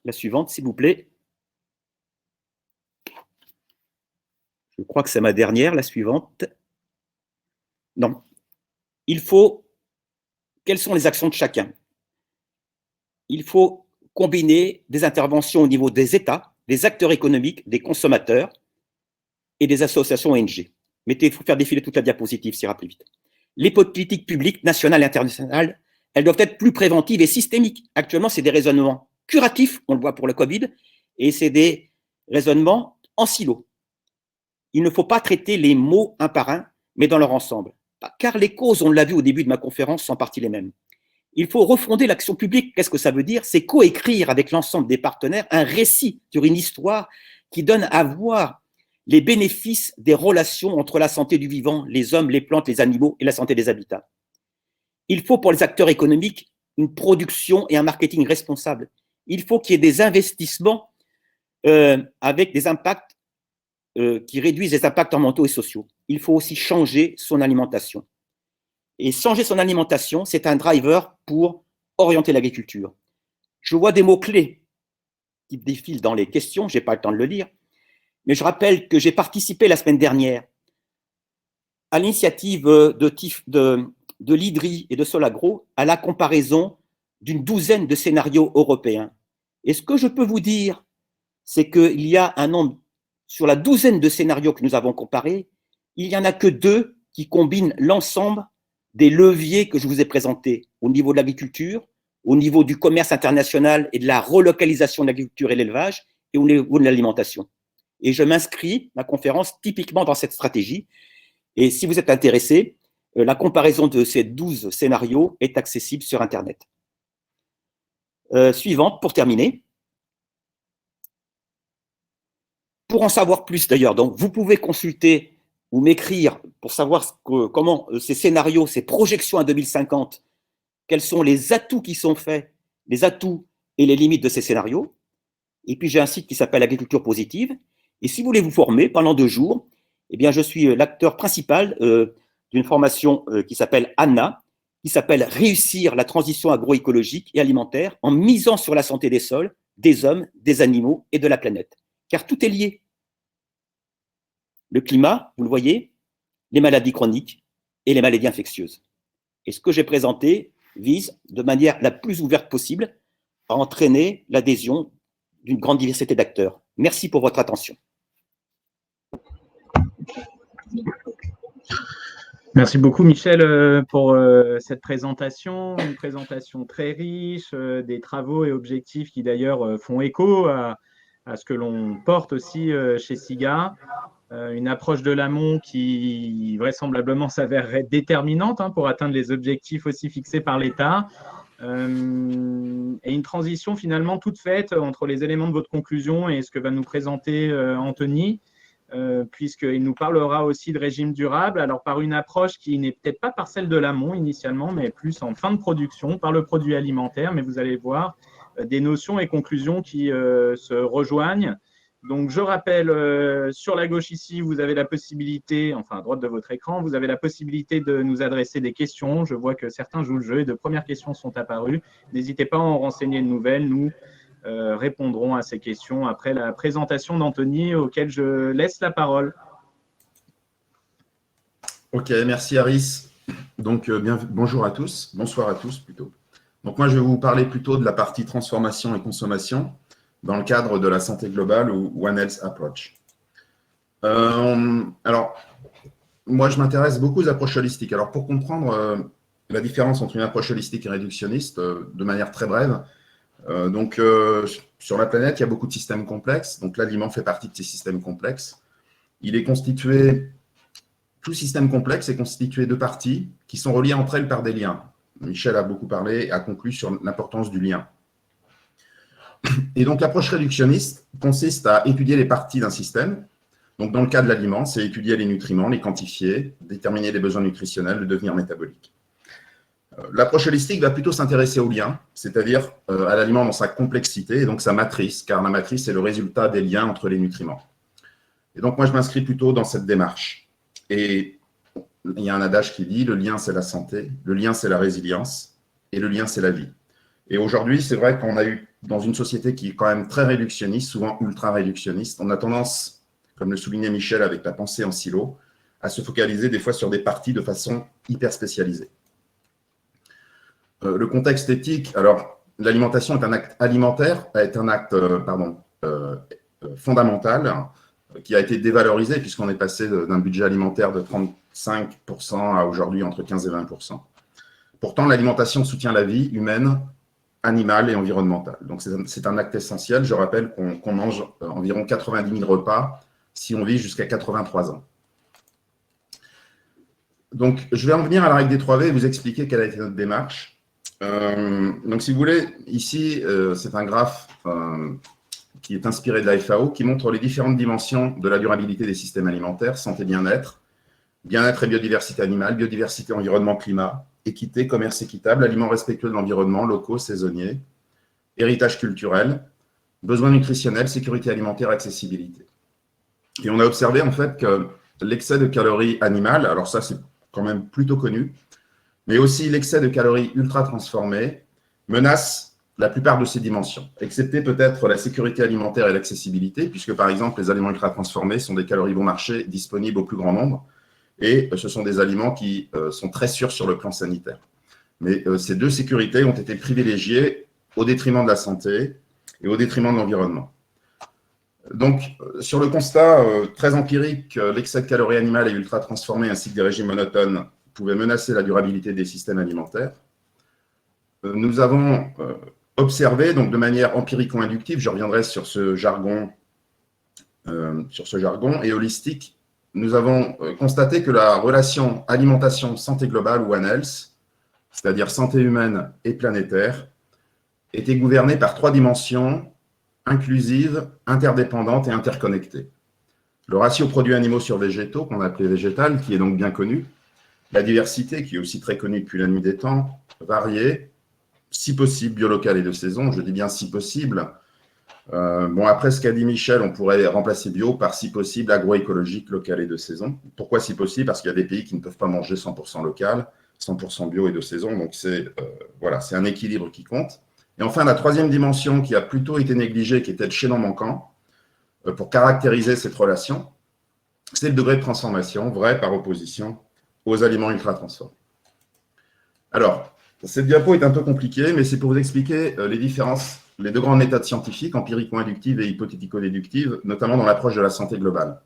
La suivante, s'il vous plaît. Je crois que c'est ma dernière, la suivante. Non. Il faut... Quelles sont les actions de chacun? Il faut combiner des interventions au niveau des États, des acteurs économiques, des consommateurs et des associations ONG. Il faut faire défiler toute la diapositive, ça ira plus vite. Les politiques publiques, nationales et internationales, elles doivent être plus préventives et systémiques. Actuellement, c'est des raisonnements curatifs, on le voit pour le Covid, et c'est des raisonnements en silo. Il ne faut pas traiter les mots un par un, mais dans leur ensemble. Car les causes, on l'a vu au début de ma conférence, sont en partie les mêmes. Il faut refonder l'action publique. Qu'est-ce que ça veut dire? C'est coécrire avec l'ensemble des partenaires un récit sur une histoire qui donne à voir les bénéfices des relations entre la santé du vivant, les hommes, les plantes, les animaux et la santé des habitats. Il faut pour les acteurs économiques une production et un marketing responsable. Il faut qu'il y ait des investissements avec des impacts qui réduisent les impacts environnementaux et sociaux. Il faut aussi changer son alimentation. Et changer son alimentation, c'est un driver pour orienter l'agriculture. Je vois des mots-clés qui défilent dans les questions, je n'ai pas le temps de le lire, mais je rappelle que j'ai participé la semaine dernière à l'initiative de l'IDRI et de Solagro à la comparaison d'une douzaine de scénarios européens. Et ce que je peux vous dire, c'est qu'il y a un nombre, sur la douzaine de scénarios que nous avons comparés, il n'y en a que 2 qui combinent l'ensemble des leviers que je vous ai présentés au niveau de l'agriculture, au niveau du commerce international et de la relocalisation de l'agriculture et l'élevage, et au niveau de l'alimentation. Et je m'inscris, ma conférence, typiquement dans cette stratégie. Et si vous êtes intéressé, la comparaison de ces 12 scénarios est accessible sur Internet. Suivante, pour terminer. Pour en savoir plus d'ailleurs, donc vous pouvez consulter ou m'écrire pour savoir comment ces scénarios, ces projections à 2050, quels sont les atouts qui sont faits, les atouts et les limites de ces scénarios. Et puis j'ai un site qui s'appelle Agriculture Positive. Et si vous voulez vous former pendant 2 jours, eh bien je suis l'acteur principal d'une formation qui s'appelle ANNA, qui s'appelle Réussir la transition agroécologique et alimentaire en misant sur la santé des sols, des hommes, des animaux et de la planète. Car tout est lié. Le climat, vous le voyez, les maladies chroniques et les maladies infectieuses. Et ce que j'ai présenté vise, de manière la plus ouverte possible, à entraîner l'adhésion d'une grande diversité d'acteurs. Merci pour votre attention. Merci beaucoup, Michel, pour cette présentation, une présentation très riche, des travaux et objectifs qui d'ailleurs font écho à ce que l'on porte aussi chez SIGA. Une approche de l'amont qui vraisemblablement s'avérerait déterminante pour atteindre les objectifs aussi fixés par l'État. Et une transition finalement toute faite entre les éléments de votre conclusion et ce que va nous présenter Anthony, puisqu'il nous parlera aussi de régime durable, alors par une approche qui n'est peut-être pas par celle de l'amont initialement, mais plus en fin de production, par le produit alimentaire, mais vous allez voir des notions et conclusions qui se rejoignent. Donc, je rappelle, sur la gauche ici, vous avez la possibilité, enfin à droite de votre écran, vous avez la possibilité de nous adresser des questions. Je vois que certains jouent le jeu et de premières questions sont apparues. N'hésitez pas à en renseigner de nouvelles. Nous répondrons à ces questions après la présentation d'Anthony, auquel je laisse la parole. Ok, merci Aris. Donc, bonjour à tous, bonsoir à tous plutôt. Donc, moi, je vais vous parler plutôt de la partie transformation et consommation dans le cadre de la santé globale ou One Health Approach. Alors, moi, je m'intéresse beaucoup aux approches holistiques. Alors, pour comprendre la différence entre une approche holistique et réductionniste, de manière très brève, sur la planète, il y a beaucoup de systèmes complexes. Donc, l'aliment fait partie de ces systèmes complexes. Tout système complexe est constitué de parties qui sont reliées entre elles par des liens. Michel a beaucoup parlé et a conclu sur l'importance du lien. Et donc, l'approche réductionniste consiste à étudier les parties d'un système. Donc, dans le cas de l'aliment, c'est étudier les nutriments, les quantifier, déterminer les besoins nutritionnels, le devenir métabolique. L'approche holistique va plutôt s'intéresser aux liens, c'est-à-dire à l'aliment dans sa complexité et donc sa matrice, car la matrice est le résultat des liens entre les nutriments. Et donc, moi, je m'inscris plutôt dans cette démarche. Et il y a un adage qui dit « le lien, c'est la santé, le lien, c'est la résilience, et le lien, c'est la vie ». Et aujourd'hui, c'est vrai qu'on a eu, dans une société qui est quand même très réductionniste, souvent ultra réductionniste, on a tendance, comme le soulignait Michel avec la pensée en silo, à se focaliser des fois sur des parties de façon hyper spécialisée. Le contexte éthique, alors l'alimentation est un acte alimentaire, est un acte fondamental qui a été dévalorisé puisqu'on est passé d'un budget alimentaire de 35% à aujourd'hui entre 15 et 20%. Pourtant, l'alimentation soutient la vie humaine, animale et environnementale. Donc, c'est un acte essentiel. Je rappelle qu'on mange environ 90 000 repas si on vit jusqu'à 83 ans. Donc, je vais en venir à la règle des 3V et vous expliquer quelle a été notre démarche. Donc, si vous voulez, ici, c'est un graphe qui est inspiré de la FAO, qui montre les différentes dimensions de la durabilité des systèmes alimentaires, santé, bien-être et biodiversité animale, biodiversité, environnement, climat, équité, commerce équitable, aliments respectueux de l'environnement, locaux, saisonniers, héritage culturel, besoins nutritionnels, sécurité alimentaire, accessibilité. Et on a observé en fait que l'excès de calories animales, alors ça c'est quand même plutôt connu, mais aussi l'excès de calories ultra transformées menace la plupart de ces dimensions, excepté peut-être la sécurité alimentaire et l'accessibilité, puisque par exemple les aliments ultra transformés sont des calories bon marché disponibles au plus grand nombre, et ce sont des aliments qui sont très sûrs sur le plan sanitaire. Mais ces deux sécurités ont été privilégiées au détriment de la santé et au détriment de l'environnement. Donc, sur le constat très empirique, l'excès de calories animales et ultra transformées ainsi que des régimes monotones pouvaient menacer la durabilité des systèmes alimentaires, nous avons observé, donc de manière empirico-inductive, je reviendrai sur ce jargon et holistique, nous avons constaté que la relation alimentation-santé globale ou One Health, c'est-à-dire santé humaine et planétaire, était gouvernée par 3 dimensions inclusives, interdépendantes et interconnectées. Le ratio produits animaux sur végétaux, qu'on appelait végétal, qui est donc bien connu, la diversité, qui est aussi très connue depuis la nuit des temps, variée, si possible biolocal et de saison, je dis bien si possible. Après ce qu'a dit Michel, on pourrait remplacer bio par si possible agroécologique, local et de saison. Pourquoi si possible? Parce qu'il y a des pays qui ne peuvent pas manger 100% local, 100% bio et de saison, donc c'est un équilibre qui compte. Et enfin, la 3e dimension qui a plutôt été négligée, qui était le chaînon manquant, pour caractériser cette relation, c'est le degré de transformation, vrai par opposition aux aliments ultra-transformés. Alors, cette diapo est un peu compliquée, mais c'est pour vous expliquer les différences, les 2 grandes méthodes scientifiques, empirico-inductives et hypothético-déductives, notamment dans l'approche de la santé globale.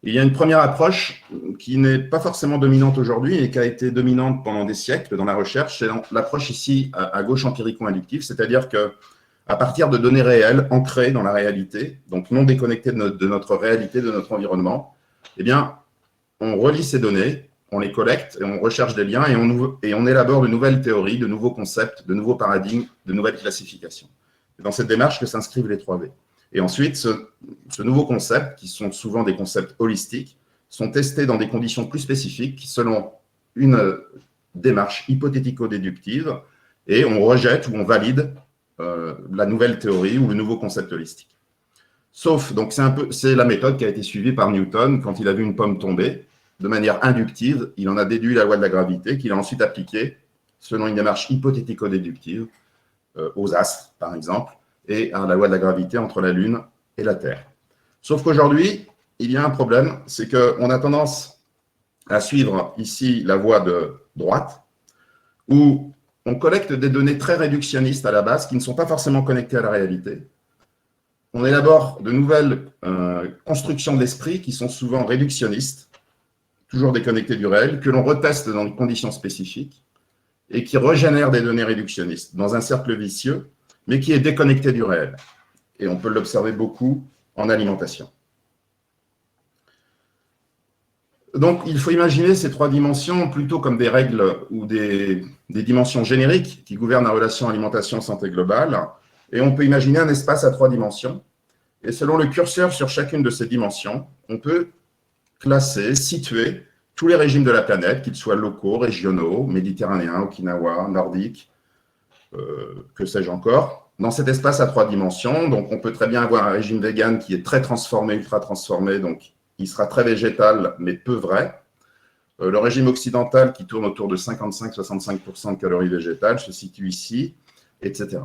Il y a une première approche qui n'est pas forcément dominante aujourd'hui et qui a été dominante pendant des siècles dans la recherche, c'est l'approche ici à gauche empirico-inductive, c'est-à-dire qu'à partir de données réelles, ancrées dans la réalité, donc non déconnectées de notre réalité, de notre environnement, eh bien, on relie ces données, on les collecte et on recherche des liens et on élabore de nouvelles théories, de nouveaux concepts, de nouveaux paradigmes, de nouvelles classifications. C'est dans cette démarche que s'inscrivent les 3V. Et ensuite, ce nouveau concept, qui sont souvent des concepts holistiques, sont testés dans des conditions plus spécifiques selon une démarche hypothético-déductive et on rejette ou on valide la nouvelle théorie ou le nouveau concept holistique. Sauf, donc c'est la méthode qui a été suivie par Newton quand il a vu une pomme tomber. De manière inductive, il en a déduit la loi de la gravité qu'il a ensuite appliquée selon une démarche hypothético-déductive aux astres, par exemple, et à la loi de la gravité entre la Lune et la Terre. Sauf qu'aujourd'hui, il y a un problème, c'est qu'on a tendance à suivre ici la voie de droite, où on collecte des données très réductionnistes à la base, qui ne sont pas forcément connectées à la réalité. On élabore de nouvelles constructions d'esprit qui sont souvent réductionnistes, toujours déconnectées du réel, que l'on reteste dans des conditions spécifiques et qui régénèrent des données réductionnistes dans un cercle vicieux, mais qui est déconnecté du réel. Et on peut l'observer beaucoup en alimentation. Donc, il faut imaginer ces 3 dimensions plutôt comme des règles ou des dimensions génériques qui gouvernent la relation alimentation-santé globale. Et on peut imaginer un espace à 3 dimensions. Et selon le curseur sur chacune de ces dimensions, on peut classer, situer tous les régimes de la planète, qu'ils soient locaux, régionaux, méditerranéens, okinawa, nordiques, que sais-je encore, dans cet espace à 3 dimensions. Donc, on peut très bien avoir un régime vegan qui est très transformé, ultra transformé, donc il sera très végétal, mais peu vrai. Le régime occidental qui tourne autour de 55-65% de calories végétales se situe ici, etc.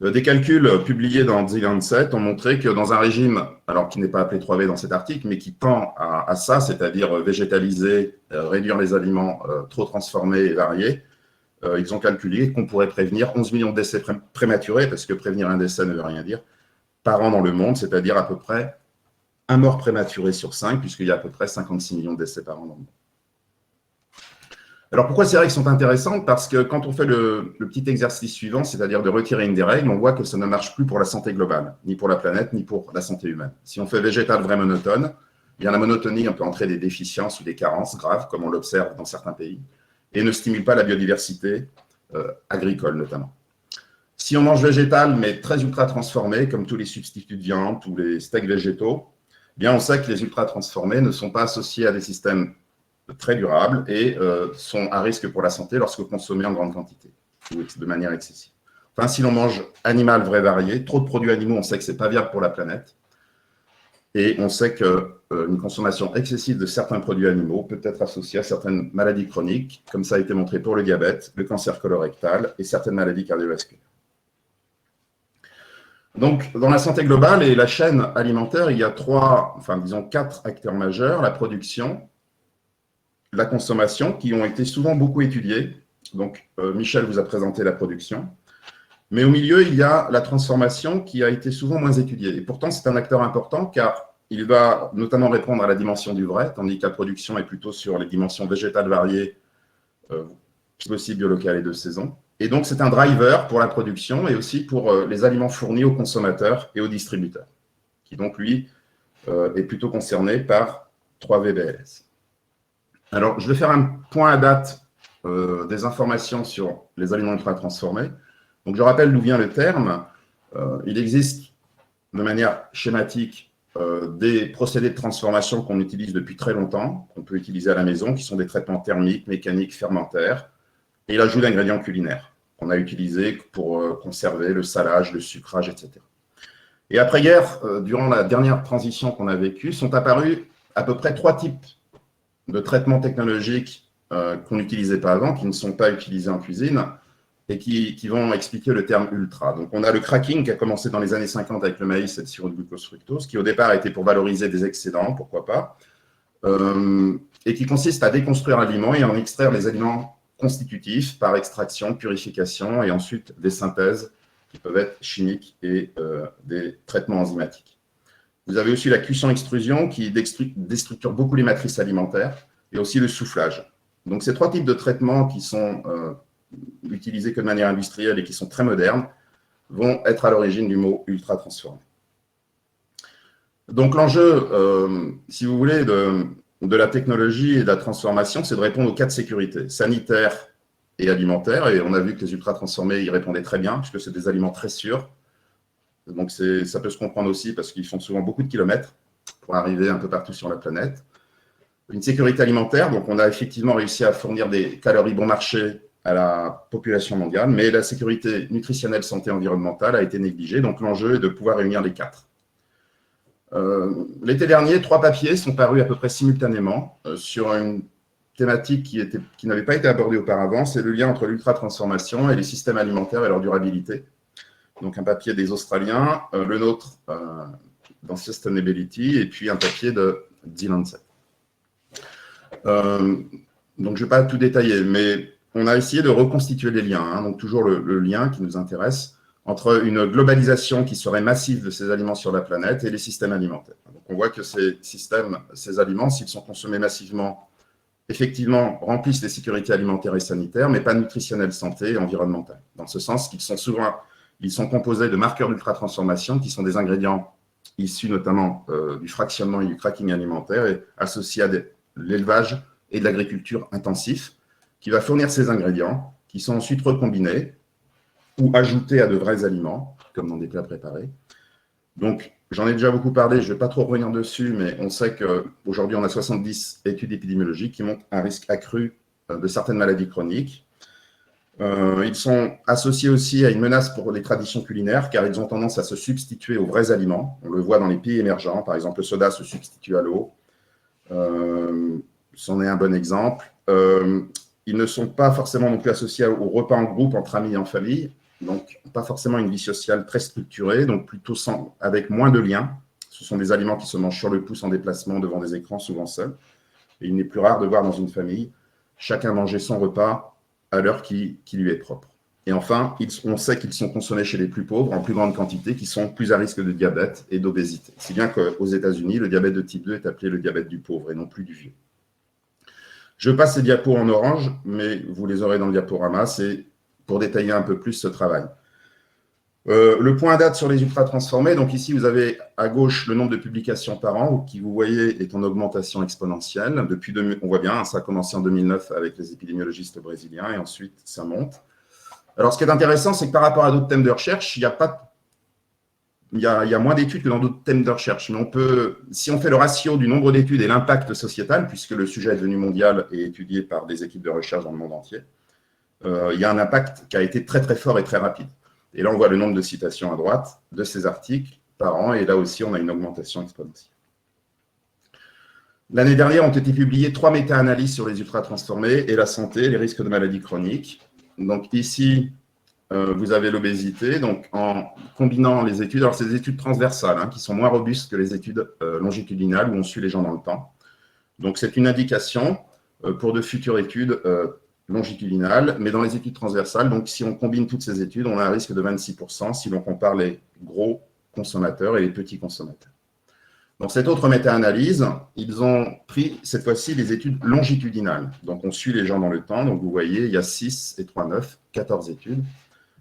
Des calculs publiés dans The Lancet ont montré que dans un régime, alors qui n'est pas appelé 3V dans cet article, mais qui tend à ça, c'est-à-dire végétaliser, réduire les aliments trop transformés et variés, ils ont calculé qu'on pourrait prévenir 11 millions de décès prématurés, parce que prévenir un décès ne veut rien dire, par an dans le monde, c'est-à-dire à peu près un mort prématuré sur 5, puisqu'il y a à peu près 56 millions de décès par an dans le monde. Alors, pourquoi ces règles sont intéressantes? Parce que quand on fait le petit exercice suivant, c'est-à-dire de retirer une des règles, on voit que ça ne marche plus pour la santé globale, ni pour la planète, ni pour la santé humaine. Si on fait végétal vrai monotone, bien la monotonie, on peut entrer des déficiences ou des carences graves, comme on l'observe dans certains pays, et ne stimule pas la biodiversité agricole notamment. Si on mange végétal, mais très ultra transformé, comme tous les substituts de viande, tous les steaks végétaux, bien on sait que les ultra transformés ne sont pas associés à des systèmes très durables et sont à risque pour la santé lorsque consommés en grande quantité ou de manière excessive. Enfin, si l'on mange animal vrai varié, trop de produits animaux, on sait que ce n'est pas viable pour la planète. Et on sait qu'une consommation excessive de certains produits animaux peut être associée à certaines maladies chroniques, comme ça a été montré pour le diabète, le cancer colorectal et certaines maladies cardiovasculaires. Donc, dans la santé globale et la chaîne alimentaire, il y a quatre acteurs majeurs, la production, la consommation, qui ont été souvent beaucoup étudiés. Donc, Michel vous a présenté la production. Mais au milieu, il y a la transformation qui a été souvent moins étudiée. Et pourtant, c'est un acteur important car il va notamment répondre à la dimension du vrai, tandis que la production est plutôt sur les dimensions végétales variées, possible bio-local et de saison. Et donc, c'est un driver pour la production et aussi pour les aliments fournis aux consommateurs et aux distributeurs, qui donc, lui, est plutôt concerné par 3VBLS. Alors, je vais faire un point à date des informations sur les aliments ultra transformés. Donc, je rappelle d'où vient le terme. Il existe de manière schématique des procédés de transformation qu'on utilise depuis très longtemps, qu'on peut utiliser à la maison, qui sont des traitements thermiques, mécaniques, fermentaires, et l'ajout d'ingrédients culinaires qu'on a utilisés pour conserver le salage, le sucrage, etc. Et après-guerre, durant la dernière transition qu'on a vécue, sont apparus à peu près 3 types de traitements technologiques qu'on n'utilisait pas avant, qui ne sont pas utilisés en cuisine, et qui vont expliquer le terme ultra. Donc, on a le cracking qui a commencé dans les années 50 avec le maïs et le sirop de glucose-fructose, qui au départ était pour valoriser des excédents, pourquoi pas, et qui consiste à déconstruire l'aliment et en extraire les aliments constitutifs par extraction, purification et ensuite des synthèses qui peuvent être chimiques et des traitements enzymatiques. Vous avez aussi la cuisson-extrusion qui déstructure beaucoup les matrices alimentaires et aussi le soufflage. Donc, ces 3 types de traitements qui sont utilisés que de manière industrielle et qui sont très modernes vont être à l'origine du mot ultra transformé. Donc, l'enjeu, si vous voulez, de la technologie et de la transformation, c'est de répondre aux 4 sécurités, sanitaires et alimentaires. Et on a vu que les ultra transformés y répondaient très bien, puisque c'est des aliments très sûrs. Donc, ça peut se comprendre aussi parce qu'ils font souvent beaucoup de kilomètres pour arriver un peu partout sur la planète. Une sécurité alimentaire, donc on a effectivement réussi à fournir des calories bon marché à la population mondiale, mais la sécurité nutritionnelle, santé environnementale a été négligée. Donc, l'enjeu est de pouvoir réunir les 4. L'été dernier, 3 papiers sont parus à peu près simultanément sur une thématique qui n'avait pas été abordée auparavant, c'est le lien entre l'ultra-transformation et les systèmes alimentaires et leur durabilité. Donc un papier des Australiens, le nôtre dans Sustainability, et puis un papier de The Lancet. Donc je ne vais pas tout détailler, mais on a essayé de reconstituer les liens, hein, donc toujours le lien qui nous intéresse, entre une globalisation qui serait massive de ces aliments sur la planète et les systèmes alimentaires. Donc on voit que ces aliments, s'ils sont consommés massivement, effectivement remplissent les sécurités alimentaires et sanitaires, mais pas nutritionnelles, santé et environnementales. Dans ce sens qu'ils sont composés de marqueurs d'ultra-transformation qui sont des ingrédients issus notamment du fractionnement et du cracking alimentaire et associés à l'élevage et de l'agriculture intensif, qui va fournir ces ingrédients qui sont ensuite recombinés ou ajoutés à de vrais aliments, comme dans des plats préparés. Donc, j'en ai déjà beaucoup parlé, je ne vais pas trop revenir dessus, mais on sait qu'aujourd'hui, on a 70 études épidémiologiques qui montrent un risque accru de certaines maladies chroniques. Ils sont associés aussi à une menace pour les traditions culinaires, car ils ont tendance à se substituer aux vrais aliments. On le voit dans les pays émergents, par exemple, le soda se substitue à l'eau. C'en est un bon exemple. Ils ne sont pas forcément non plus associés au repas en groupe, entre amis et en famille. Donc, pas forcément une vie sociale très structurée, donc plutôt avec moins de liens. Ce sont des aliments qui se mangent sur le pouce en déplacement devant des écrans, souvent seuls. Et il n'est plus rare de voir dans une famille chacun manger son repas à l'heure qui lui est propre. Et enfin, on sait qu'ils sont consommés chez les plus pauvres en plus grande quantité, qui sont plus à risque de diabète et d'obésité. Si bien qu'aux États-Unis, le diabète de type 2 est appelé le diabète du pauvre et non plus du vieux. Je passe ces diapos en orange, mais vous les aurez dans le diaporama. C'est pour détailler un peu plus ce travail. Le point à date sur les ultra-transformés, donc ici vous avez à gauche le nombre de publications par an, qui vous voyez est en augmentation exponentielle. On voit bien, ça a commencé en 2009 avec les épidémiologistes brésiliens et ensuite ça monte. Alors ce qui est intéressant, c'est que par rapport à d'autres thèmes de recherche, il y a moins d'études que dans d'autres thèmes de recherche. Mais si on fait le ratio du nombre d'études et l'impact sociétal, puisque le sujet est devenu mondial et étudié par des équipes de recherche dans le monde entier, il y a un impact qui a été très très fort et très rapide. Et là, on voit le nombre de citations à droite de ces articles par an, et là aussi, on a une augmentation exponentielle. L'année dernière, ont été publiées 3 méta-analyses sur les ultra-transformés et la santé, les risques de maladies chroniques. Donc ici, vous avez l'obésité, donc en combinant les études, alors c'est des études transversales, hein, qui sont moins robustes que les études longitudinales où on suit les gens dans le temps. Donc c'est une indication pour de futures études longitudinales, mais dans les études transversales, donc si on combine toutes ces études, on a un risque de 26% si l'on compare les gros consommateurs et les petits consommateurs. Dans cette autre méta-analyse, ils ont pris cette fois-ci les études longitudinales. Donc, on suit les gens dans le temps. Donc, vous voyez, il y a 6 et 3, 9, 14 études.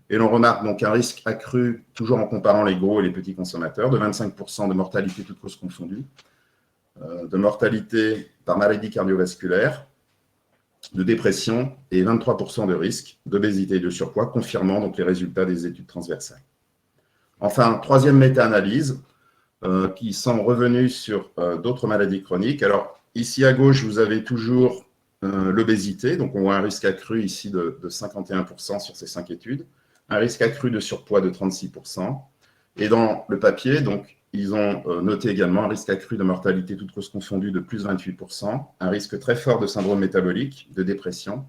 Et l'on remarque donc un risque accru, toujours en comparant les gros et les petits consommateurs, de 25% de mortalité toutes causes confondues, de mortalité par maladie cardiovasculaire, de dépression et 23% de risque d'obésité et de surpoids, confirmant donc les résultats des études transversales. Enfin, troisième méta-analyse, qui sont revenus sur d'autres maladies chroniques. Alors, ici à gauche, vous avez toujours l'obésité. Donc, on voit un risque accru ici de 51% sur ces 5 études. Un risque accru de surpoids de 36%. Et dans le papier, donc, ils ont noté également un risque accru de mortalité toutes causes confondues de plus 28%, un risque très fort de syndrome métabolique, de dépression.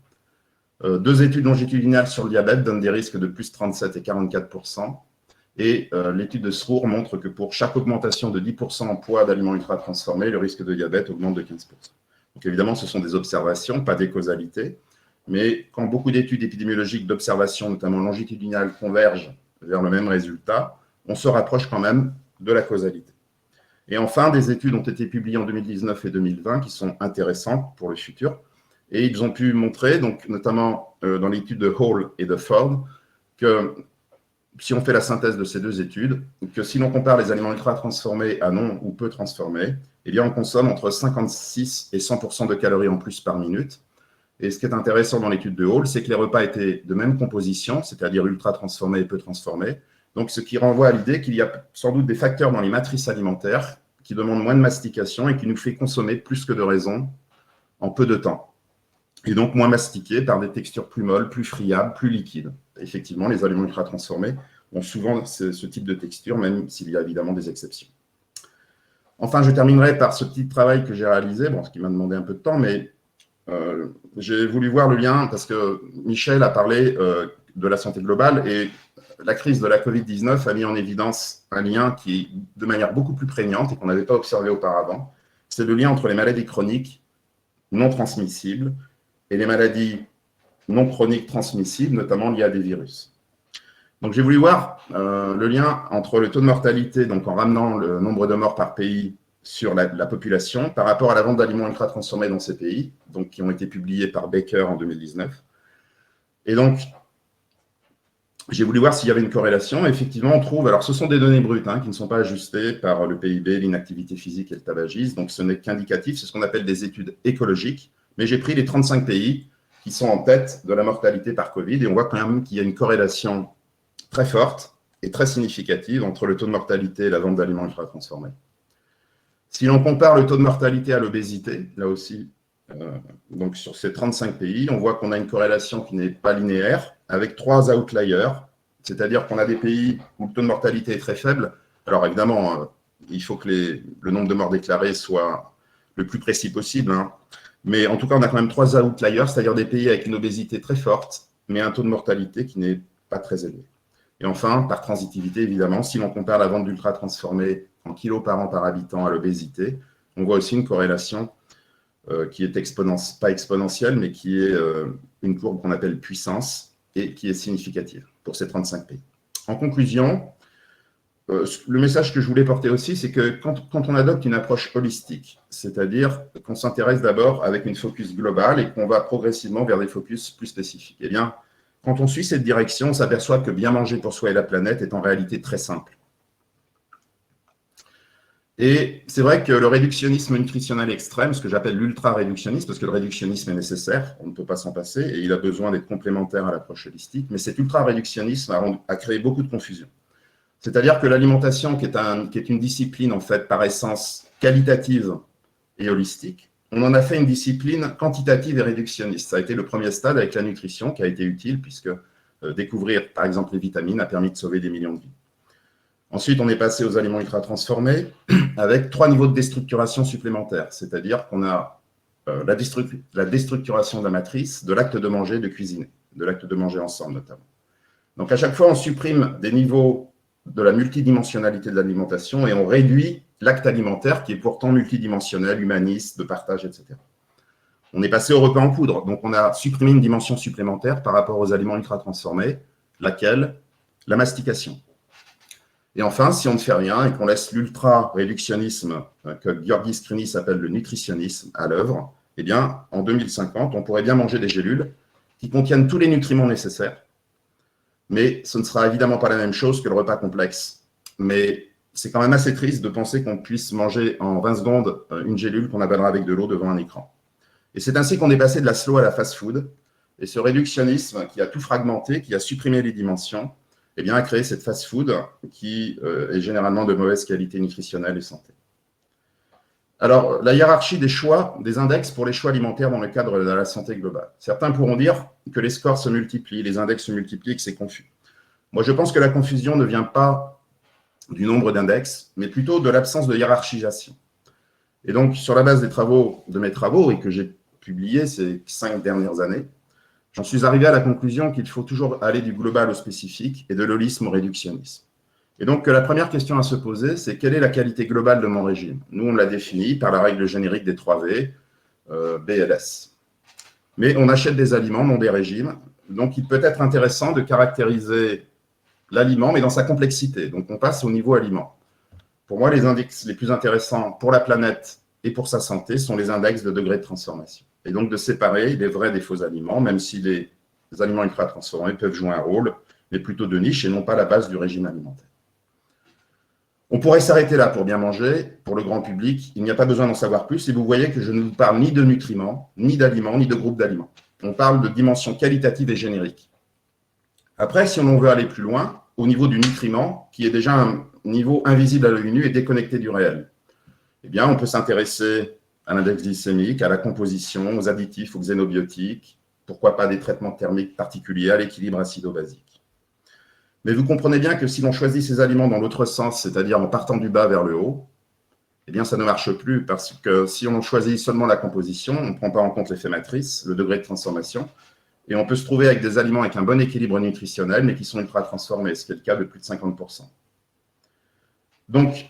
2 études longitudinales sur le diabète donnent des risques de plus 37 et 44%. Et l'étude de Srour montre que pour chaque augmentation de 10% en poids d'aliments ultra-transformés, le risque de diabète augmente de 15%. Donc évidemment, ce sont des observations, pas des causalités. Mais quand beaucoup d'études épidémiologiques d'observation, notamment longitudinales, convergent vers le même résultat, on se rapproche quand même de la causalité. Et enfin, des études ont été publiées en 2019 et 2020 qui sont intéressantes pour le futur. Et ils ont pu montrer, donc, notamment dans l'étude de Hall et de Ford, que si on fait la synthèse de ces 2 études, que si l'on compare les aliments ultra-transformés à non ou peu transformés, eh bien, on consomme entre 56 et 100% de calories en plus par minute. Et ce qui est intéressant dans l'étude de Hall, c'est que les repas étaient de même composition, c'est-à-dire ultra-transformés et peu transformés. Donc, ce qui renvoie à l'idée qu'il y a sans doute des facteurs dans les matrices alimentaires qui demandent moins de mastication et qui nous fait consommer plus que de raison en peu de temps. Et donc moins mastiqués par des textures plus molles, plus friables, plus liquides. Effectivement, les aliments ultra-transformés ont souvent ce type de texture, même s'il y a évidemment des exceptions. Enfin, je terminerai par ce petit travail que j'ai réalisé, bon, ce qui m'a demandé un peu de temps, mais j'ai voulu voir le lien, parce que Michel a parlé de la santé globale, et la crise de la Covid-19 a mis en évidence un lien qui est de manière beaucoup plus prégnante et qu'on n'avait pas observé auparavant. C'est le lien entre les maladies chroniques non transmissibles et les maladies non chroniques transmissibles, notamment liées à des virus. Donc, j'ai voulu voir le lien entre le taux de mortalité, donc en ramenant le nombre de morts par pays sur la population, par rapport à la vente d'aliments ultra-transformés dans ces pays, donc qui ont été publiés par Baker en 2019. Et donc, j'ai voulu voir s'il y avait une corrélation. Effectivement, on trouve, alors ce sont des données brutes qui ne sont pas ajustées par le PIB, l'inactivité physique et le tabagisme, donc ce n'est qu'indicatif, c'est ce qu'on appelle des études écologiques. Mais j'ai pris les 35 pays qui sont en tête de la mortalité par Covid et on voit quand même qu'il y a une corrélation très forte et très significative entre le taux de mortalité et la vente d'aliments ultra-transformés. Si l'on compare le taux de mortalité à l'obésité, là aussi, donc sur ces 35 pays, on voit qu'on a une corrélation qui n'est pas linéaire, avec 3 outliers, c'est-à-dire qu'on a des pays où le taux de mortalité est très faible. Alors évidemment, il faut que le nombre de morts déclarés soit le plus précis possible, mais en tout cas, on a quand même 3 outliers, c'est-à-dire des pays avec une obésité très forte, mais un taux de mortalité qui n'est pas très élevé. Et enfin, par transitivité, évidemment, si l'on compare la vente d'ultra-transformés en kilos par an par habitant à l'obésité, on voit aussi une corrélation qui est pas exponentielle, mais qui est une courbe qu'on appelle puissance et qui est significative pour ces 35 pays. En conclusion, le message que je voulais porter aussi, c'est que quand on adopte une approche holistique, c'est-à-dire qu'on s'intéresse d'abord avec une focus globale et qu'on va progressivement vers des focus plus spécifiques, eh bien, quand on suit cette direction, on s'aperçoit que bien manger pour soi et la planète est en réalité très simple. Et c'est vrai que le réductionnisme nutritionnel extrême, ce que j'appelle l'ultra-réductionnisme, parce que le réductionnisme est nécessaire, on ne peut pas s'en passer, et il a besoin d'être complémentaire à l'approche holistique, mais cet ultra-réductionnisme a créé beaucoup de confusion. C'est-à-dire que l'alimentation, qui est une discipline en fait par essence qualitative et holistique, on en a fait une discipline quantitative et réductionniste. Ça a été le premier stade avec la nutrition qui a été utile, puisque découvrir par exemple les vitamines a permis de sauver des millions de vies. Ensuite, on est passé aux aliments ultra-transformés avec 3 niveaux de déstructuration supplémentaires, c'est-à-dire qu'on a la déstructuration de la matrice, de l'acte de manger, de cuisiner, de l'acte de manger ensemble notamment. Donc à chaque fois, on supprime des niveaux de la multidimensionnalité de l'alimentation et on réduit l'acte alimentaire qui est pourtant multidimensionnel, humaniste, de partage, etc. On est passé au repas en poudre, donc on a supprimé une dimension supplémentaire par rapport aux aliments ultra-transformés, laquelle? La mastication. Et enfin, si on ne fait rien et qu'on laisse l'ultra-réductionnisme, que Georgi Skrini appelle le nutritionnisme, à l'œuvre, eh bien, en 2050, on pourrait bien manger des gélules qui contiennent tous les nutriments nécessaires, mais ce ne sera évidemment pas la même chose que le repas complexe. Mais c'est quand même assez triste de penser qu'on puisse manger en 20 secondes une gélule qu'on avalera avec de l'eau devant un écran. Et c'est ainsi qu'on est passé de la slow à la fast-food. Et ce réductionnisme qui a tout fragmenté, qui a supprimé les dimensions, eh bien, a créé cette fast-food qui est généralement de mauvaise qualité nutritionnelle et santé. Alors, la hiérarchie des choix, des index pour les choix alimentaires dans le cadre de la santé globale. Certains pourront dire que les scores se multiplient, les index se multiplient et que c'est confus. Moi, je pense que la confusion ne vient pas du nombre d'index, mais plutôt de l'absence de hiérarchisation. Et donc, sur la base de mes travaux, et que j'ai publiés ces 5 dernières années, j'en suis arrivé à la conclusion qu'il faut toujours aller du global au spécifique et de l'holisme au réductionnisme. Et donc, la première question à se poser, c'est quelle est la qualité globale de mon régime? Nous, on l'a définie par la règle générique des 3 V, BLS. Mais on achète des aliments, non des régimes. Donc, il peut être intéressant de caractériser l'aliment, mais dans sa complexité. Donc, on passe au niveau aliment. Pour moi, les index les plus intéressants pour la planète et pour sa santé sont les index de degré de transformation. Et donc, de séparer les vrais des faux aliments, même si les aliments ultra transformés peuvent jouer un rôle, mais plutôt de niche et non pas la base du régime alimentaire. On pourrait s'arrêter là pour bien manger. Pour le grand public, il n'y a pas besoin d'en savoir plus. Et vous voyez que je ne vous parle ni de nutriments, ni d'aliments, ni de groupes d'aliments. On parle de dimensions qualitatives et génériques. Après, si on veut aller plus loin, au niveau du nutriment, qui est déjà un niveau invisible à l'œil nu et déconnecté du réel, eh bien, on peut s'intéresser à l'index glycémique, à la composition, aux additifs, aux xénobiotiques, pourquoi pas des traitements thermiques particuliers, à l'équilibre acido-basique. Mais vous comprenez bien que si l'on choisit ces aliments dans l'autre sens, c'est-à-dire en partant du bas vers le haut, eh bien, ça ne marche plus parce que si on choisit seulement la composition, on ne prend pas en compte l'effet matrice, le degré de transformation, et on peut se trouver avec des aliments avec un bon équilibre nutritionnel, mais qui sont ultra transformés, ce qui est le cas de plus de 50%. Donc,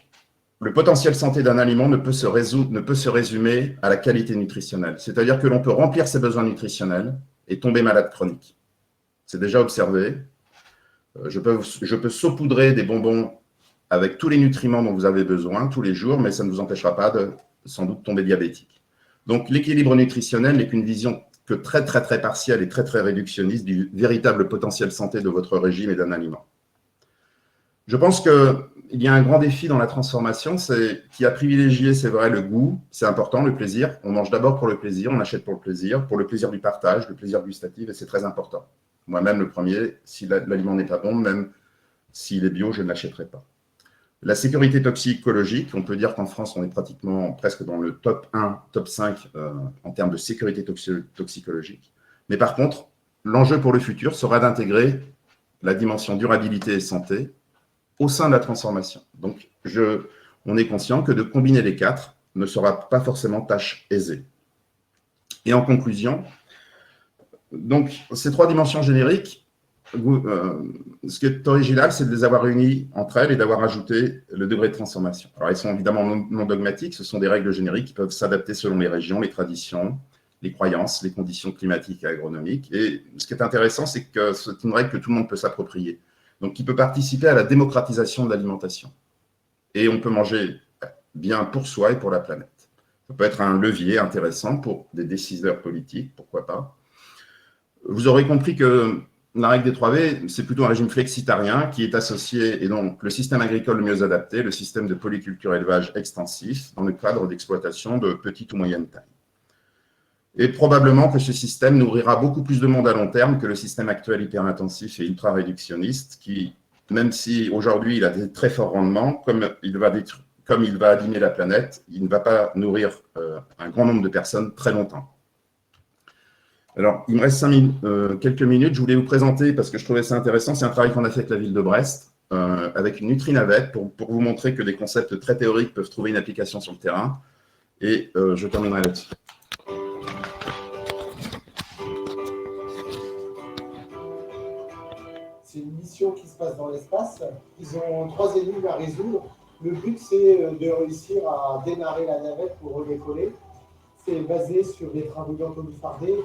le potentiel santé d'un aliment ne peut se résumer à la qualité nutritionnelle. C'est-à-dire que l'on peut remplir ses besoins nutritionnels et tomber malade chronique. C'est déjà observé. Je peux saupoudrer des bonbons avec tous les nutriments dont vous avez besoin tous les jours, mais ça ne vous empêchera pas de sans doute tomber diabétique. Donc, l'équilibre nutritionnel n'est qu'une vision que très, très, très partielle et très, très réductionniste du véritable potentiel santé de votre régime et d'un aliment. Je pense qu'il y a un grand défi dans la transformation, qui a privilégié, c'est vrai, le goût, c'est important, le plaisir. On mange d'abord pour le plaisir, on achète pour le plaisir du partage, le plaisir gustatif, et c'est très important. Moi-même, le premier, si l'aliment n'est pas bon, même s'il est bio, je ne l'achèterai pas. La sécurité toxicologique, on peut dire qu'en France, on est pratiquement presque dans le top 1, top 5 en termes de sécurité toxicologique. Mais par contre, l'enjeu pour le futur sera d'intégrer la dimension durabilité et santé au sein de la transformation. Donc, on est conscient que de combiner les 4 ne sera pas forcément tâche aisée. Et en conclusion, donc, ces 3 dimensions génériques, ce qui est original, c'est de les avoir réunies entre elles et d'avoir ajouté le degré de transformation. Alors, elles sont évidemment non dogmatiques, ce sont des règles génériques qui peuvent s'adapter selon les régions, les traditions, les croyances, les conditions climatiques et agronomiques. Et ce qui est intéressant, c'est que c'est une règle que tout le monde peut s'approprier, donc qui peut participer à la démocratisation de l'alimentation. Et on peut manger bien pour soi et pour la planète. Ça peut être un levier intéressant pour des décideurs politiques, pourquoi pas. Vous aurez compris que la règle des 3 V, c'est plutôt un régime flexitarien qui est associé, et donc le système agricole le mieux adapté, le système de polyculture élevage extensif, dans le cadre d'exploitation de petite ou moyenne taille. Et probablement que ce système nourrira beaucoup plus de monde à long terme que le système actuel hyper-intensif et ultra-réductionniste, qui, même si aujourd'hui il a des très forts rendements, comme il va abîmer la planète, il ne va pas nourrir un grand nombre de personnes très longtemps. Alors, il me reste quelques minutes. Je voulais vous présenter, parce que je trouvais ça intéressant, c'est un travail qu'on a fait avec la ville de Brest, avec une Nutri-navette, pour vous montrer que des concepts très théoriques peuvent trouver une application sur le terrain. Et je terminerai là-dessus. C'est une mission qui se passe dans l'espace. Ils ont 3 énigmes à résoudre. Le but, c'est de réussir à démarrer la navette pour redécoller. C'est basé sur des travaux d'Anthony Fardet.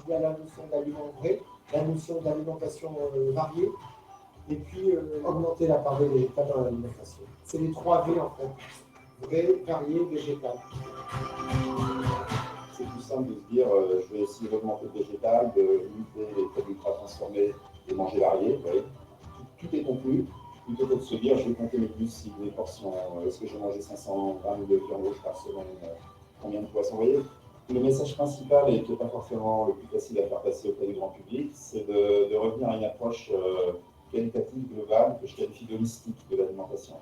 Il y a la notion d'aliment vrai, la notion d'alimentation variée et puis augmenter la part des végétales dans l'alimentation. C'est les 3 V en fait, vrai, varié, végétal. C'est plus simple de se dire je vais essayer d'augmenter le végétal, de limiter les produits ultra transformés et manger varié. Vous voyez. Tout est compris, plutôt que de se dire je vais compter mes plus, mes portions, est-ce que je vais manger 500 grammes de viande rouge par semaine, combien de poissons. Vous voyez. Le message principal, et qui n'est pas forcément le plus facile à faire passer auprès du grand public, c'est de revenir à une approche qualitative, globale, que je qualifie d'holistique de l'alimentation.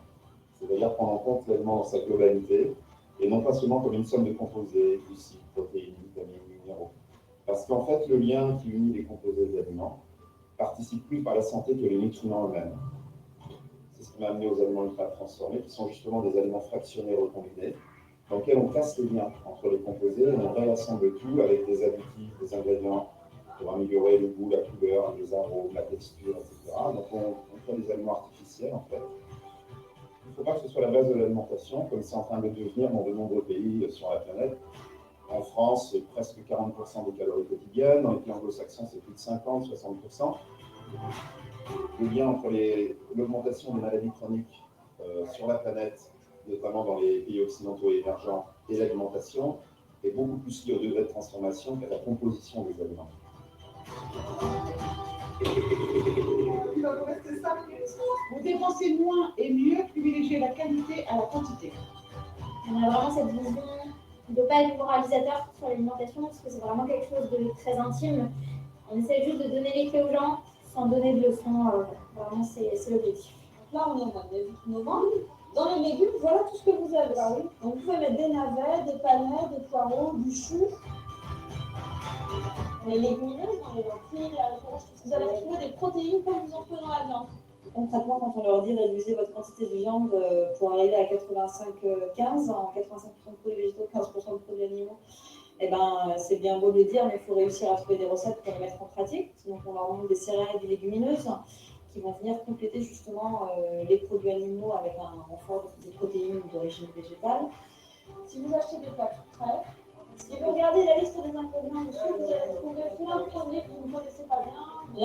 C'est-à-dire prendre en compte l'aliment dans sa globalité, et non pas seulement comme une somme de composés, glucides, protéines, vitamines, minéraux. Parce qu'en fait, le lien qui unit les composés des aliments participe plus par la santé que les nutriments eux-mêmes. C'est ce qui m'a amené aux aliments ultra transformés, qui sont justement des aliments fractionnés recombinés, dans lesquels on casse les liens entre les composés et on réassemble tout avec des additifs, des ingrédients pour améliorer le goût, la couleur, les arômes, la texture, etc. Donc on fait des aliments artificiels en fait. Il ne faut pas que ce soit la base de l'alimentation, comme c'est en train de devenir dans de nombreux pays sur la planète. En France, c'est presque 40% des calories quotidiennes. Dans les pays anglo-saxons, c'est plus de 50-60%. Le lien entre l'augmentation des maladies chroniques sur la planète, notamment dans les pays occidentaux et émergents, et l'alimentation, est beaucoup plus lié au degré de transformation qu'à la composition des aliments. Il va vous rester 5 minutes. Vous dépensez moins et mieux, privilégiez la qualité à la quantité. On a vraiment cette vision de ne pas être moralisateur sur l'alimentation, parce que c'est vraiment quelque chose de très intime. On essaie juste de donner les clés aux gens sans donner de leçons. Vraiment, c'est l'objectif. Là, on est en novembre. Dans les légumes, voilà tout ce que vous avez. Ah oui. Donc, vous pouvez mettre des navets, des panais, des poireaux, du chou. Les légumineuses, dans les lentilles, vous allez retrouver des protéines comme vous en trouvez dans la viande. Concrètement, quand on leur dit réduisez votre quantité de viande pour arriver à 85-15, en 85% de produits végétaux, 15% de produits animaux, eh ben, c'est bien beau de le dire, mais il faut réussir à trouver des recettes pour les mettre en pratique. Donc, on leur montre des céréales et des légumineuses qui vont venir compléter justement les produits animaux avec un renfort de protéines d'origine végétale. Si vous achetez des plats tout frais, Si vous regardez la liste des ingrédients dessus, vous allez trouver plein de produits que vous ne connaissez pas bien.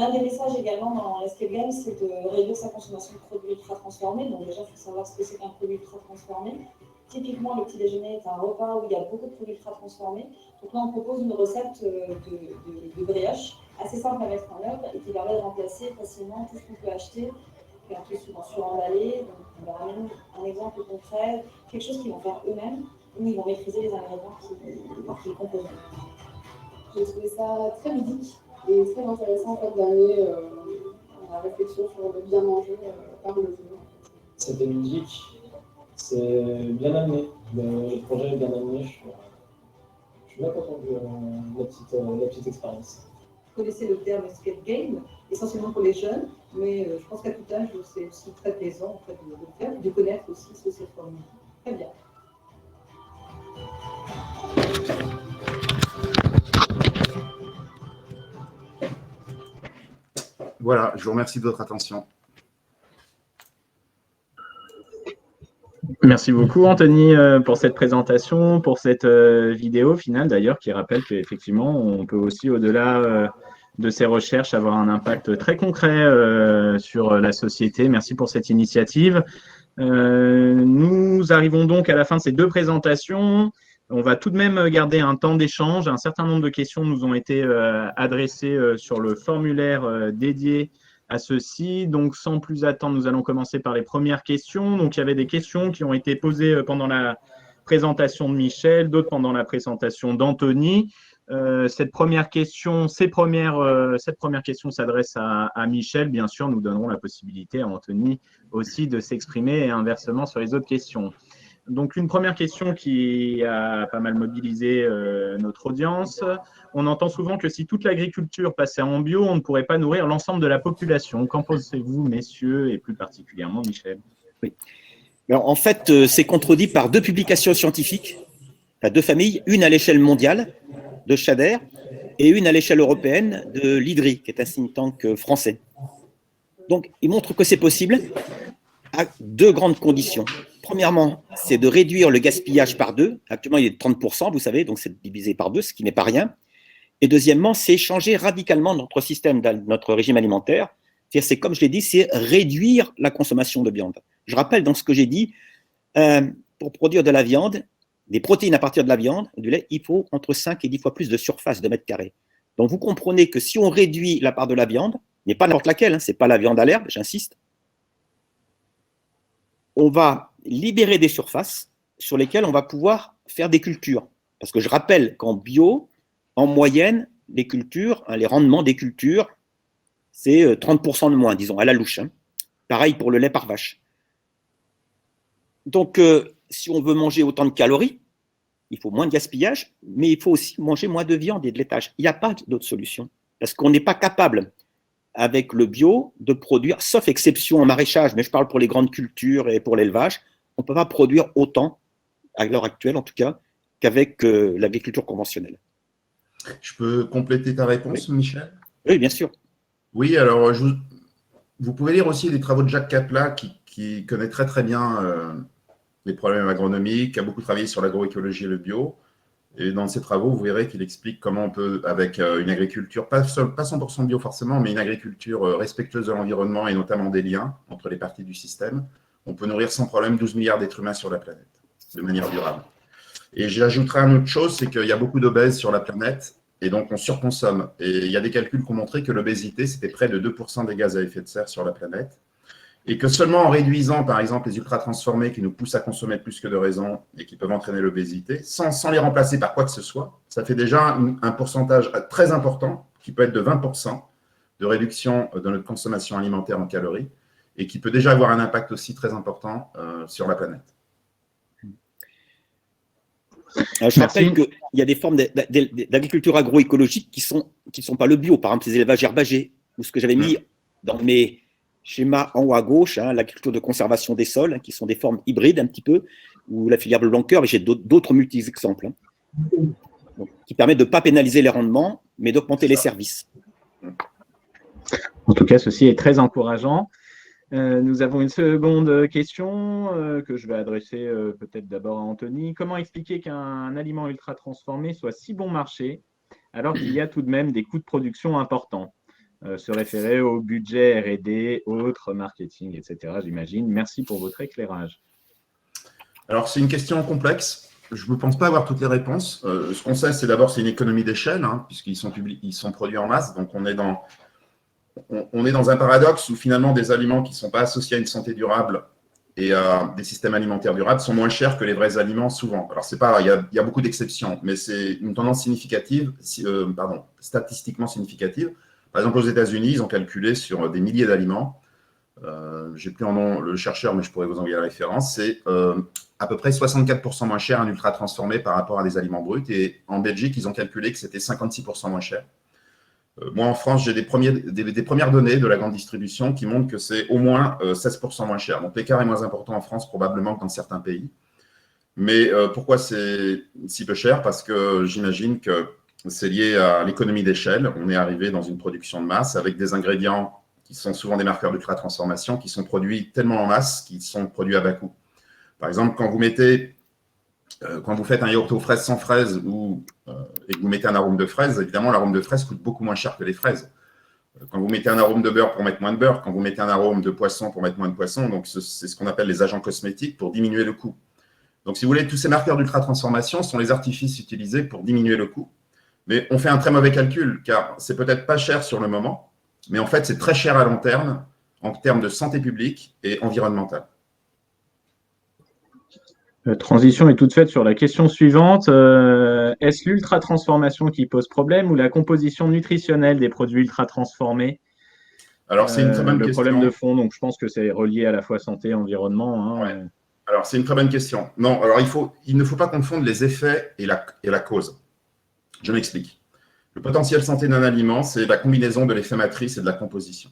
L'un des messages également dans l'Escape Game, c'est de réduire sa consommation de produits ultra transformés. Donc déjà, il faut savoir ce que c'est qu'un produit ultra transformé. Typiquement, le petit déjeuner est un repas où il y a beaucoup de produits ultra transformés. Donc là, on propose une recette de brioche assez simple à mettre en œuvre et qui permet de remplacer facilement tout ce qu'on peut acheter, qui est un peu souvent suremballé. Donc on leur amène un exemple concret, quelque chose qu'ils vont faire eux-mêmes, où ils vont maîtriser les ingrédients qu'ils composent. J'ai trouvé ça très ludique et très intéressant en fait, d'amener la réflexion sur le bien manger par le jeu. C'était ludique, c'est bien amené, le projet est bien amené, je suis bien content de la petite expérience. Vous connaissez le terme escape game, essentiellement pour les jeunes, mais je pense qu'à tout âge, c'est aussi très plaisant en fait, de le faire, de connaître aussi ce que c'est formé. Très bien. Voilà, je vous remercie de votre attention. Merci beaucoup, Anthony, pour cette présentation, pour cette vidéo finale d'ailleurs, qui rappelle qu'effectivement, on peut aussi, au-delà de ces recherches, avoir un impact très concret sur la société. Merci pour cette initiative. Nous arrivons donc à la fin de ces deux présentations. On va tout de même garder un temps d'échange. Un certain nombre de questions nous ont été adressées sur le formulaire dédié à ceci. Donc, sans plus attendre, nous allons commencer par les premières questions. Donc, il y avait des questions qui ont été posées pendant la présentation de Michel, d'autres pendant la présentation d'Anthony. Cette première question s'adresse à Michel. Bien sûr, nous donnerons la possibilité à Anthony aussi de s'exprimer et inversement sur les autres questions. Donc, une première question qui a pas mal mobilisé notre audience. On entend souvent que si toute l'agriculture passait en bio, on ne pourrait pas nourrir l'ensemble de la population. Qu'en pensez-vous, messieurs, et plus particulièrement Michel? Oui. Alors, en fait, c'est contredit par deux publications scientifiques, deux familles, une à l'échelle mondiale de Chader et une à l'échelle européenne de l'IDRI, qui est un think tank français. Donc, ils montrent que c'est possible à deux grandes conditions. Premièrement, c'est de réduire le gaspillage par deux. Actuellement, il est de 30%, vous savez, donc c'est divisé par deux, ce qui n'est pas rien. Et deuxièmement, c'est changer radicalement notre système, notre régime alimentaire, C'est comme je l'ai dit, c'est réduire la consommation de viande. Je rappelle dans ce que j'ai dit, pour produire de la viande, des protéines à partir de la viande, du lait, il faut entre 5 et 10 fois plus de surface de mètres carrés. Donc vous comprenez que si on réduit la part de la viande, mais pas n'importe laquelle, hein, ce n'est pas la viande à l'herbe, j'insiste, on va libérer des surfaces sur lesquelles on va pouvoir faire des cultures. Parce que je rappelle qu'en bio, en moyenne, les cultures, les rendements des cultures, c'est 30% de moins, disons, à la louche. Hein. Pareil pour le lait par vache. Donc, si on veut manger autant de calories, il faut moins de gaspillage, mais il faut aussi manger moins de viande et de laitage. Il n'y a pas d'autre solution. Parce qu'on n'est pas capable, avec le bio, de produire, sauf exception en maraîchage, mais je parle pour les grandes cultures et pour l'élevage, on ne peut pas produire autant, à l'heure actuelle en tout cas, qu'avec l'agriculture conventionnelle. Je peux compléter ta réponse, oui. Michel? Oui, bien sûr. Oui, alors vous pouvez lire aussi les travaux de Jacques Capla qui connaît très très bien les problèmes agronomiques, qui a beaucoup travaillé sur l'agroécologie et le bio. Et dans ses travaux, vous verrez qu'il explique comment on peut, avec une agriculture, pas 100% bio forcément, mais une agriculture respectueuse de l'environnement et notamment des liens entre les parties du système, on peut nourrir sans problème 12 milliards d'êtres humains sur la planète, de manière durable. Et j'ajouterai une autre chose, c'est qu'il y a beaucoup d'obèses sur la planète, et donc on surconsomme. Et il y a des calculs qui ont montré que l'obésité, c'était près de 2% des gaz à effet de serre sur la planète, et que seulement en réduisant, par exemple, les ultra-transformés qui nous poussent à consommer plus que de raison et qui peuvent entraîner l'obésité, sans les remplacer par quoi que ce soit, ça fait déjà un pourcentage très important, qui peut être de 20% de réduction de notre consommation alimentaire en calories, et qui peut déjà avoir un impact aussi très important sur la planète. Je rappelle qu'il y a des formes d'agriculture agroécologique qui sont pas le bio, par exemple les élevages herbagers, ou ce que j'avais mis dans mes schémas en haut à gauche, hein, l'agriculture de conservation des sols, hein, qui sont des formes hybrides un petit peu, ou la filière bleu blanc cœur, et j'ai d'autres multi-exemples, hein, qui permettent de ne pas pénaliser les rendements, mais d'augmenter les services. En tout cas, ceci est très encourageant. Nous avons une seconde question que je vais adresser peut-être d'abord à Anthony. Comment expliquer qu'un aliment ultra transformé soit si bon marché alors qu'il y a tout de même des coûts de production importants? Se référer au budget R&D, autres, marketing, etc. J'imagine. Merci pour votre éclairage. Alors, c'est une question complexe. Je ne pense pas avoir toutes les réponses. Ce qu'on sait, c'est d'abord c'est une économie d'échelle, hein, puisqu'ils sont produits en masse. Donc, on est dans un paradoxe où finalement des aliments qui ne sont pas associés à une santé durable et à des systèmes alimentaires durables sont moins chers que les vrais aliments souvent. Alors, c'est pas, il y a beaucoup d'exceptions, mais c'est une tendance significative, statistiquement significative. Par exemple, aux États-Unis, ils ont calculé sur des milliers d'aliments. Je n'ai plus en nom le chercheur, mais je pourrais vous envoyer la référence. C'est à peu près 64% moins cher un ultra transformé par rapport à des aliments bruts. Et en Belgique, ils ont calculé que c'était 56% moins cher. Moi, en France, j'ai des premières données de la grande distribution qui montrent que c'est au moins 16% moins cher. Donc, l'écart est moins important en France probablement que dans certains pays. Mais pourquoi c'est si peu cher? Parce que j'imagine que c'est lié à l'économie d'échelle. On est arrivé dans une production de masse avec des ingrédients qui sont souvent des marqueurs d'ultra-transformation, qui sont produits tellement en masse qu'ils sont produits à bas coût. Par exemple, quand vous faites un yaourt aux fraises sans fraises et que vous mettez un arôme de fraise, évidemment, l'arôme de fraise coûte beaucoup moins cher que les fraises. Quand vous mettez un arôme de beurre pour mettre moins de beurre, quand vous mettez un arôme de poisson pour mettre moins de poisson, donc c'est ce qu'on appelle les agents cosmétiques pour diminuer le coût. Donc, si vous voulez, tous ces marqueurs d'ultra-transformation sont les artifices utilisés pour diminuer le coût. Mais on fait un très mauvais calcul, car c'est peut-être pas cher sur le moment, mais en fait, c'est très cher à long terme, en termes de santé publique et environnementale. Transition est toute faite sur la question suivante. Est-ce l'ultra-transformation qui pose problème ou la composition nutritionnelle des produits ultra-transformés? Alors, c'est une très bonne question. Le problème de fond, donc je pense que c'est relié à la fois santé et environnement. Hein. Ouais. Alors, c'est une très bonne question. Non, alors il ne faut pas confondre les effets et la cause. Je m'explique. Le potentiel santé d'un aliment, c'est la combinaison de l'effet matrice et de la composition.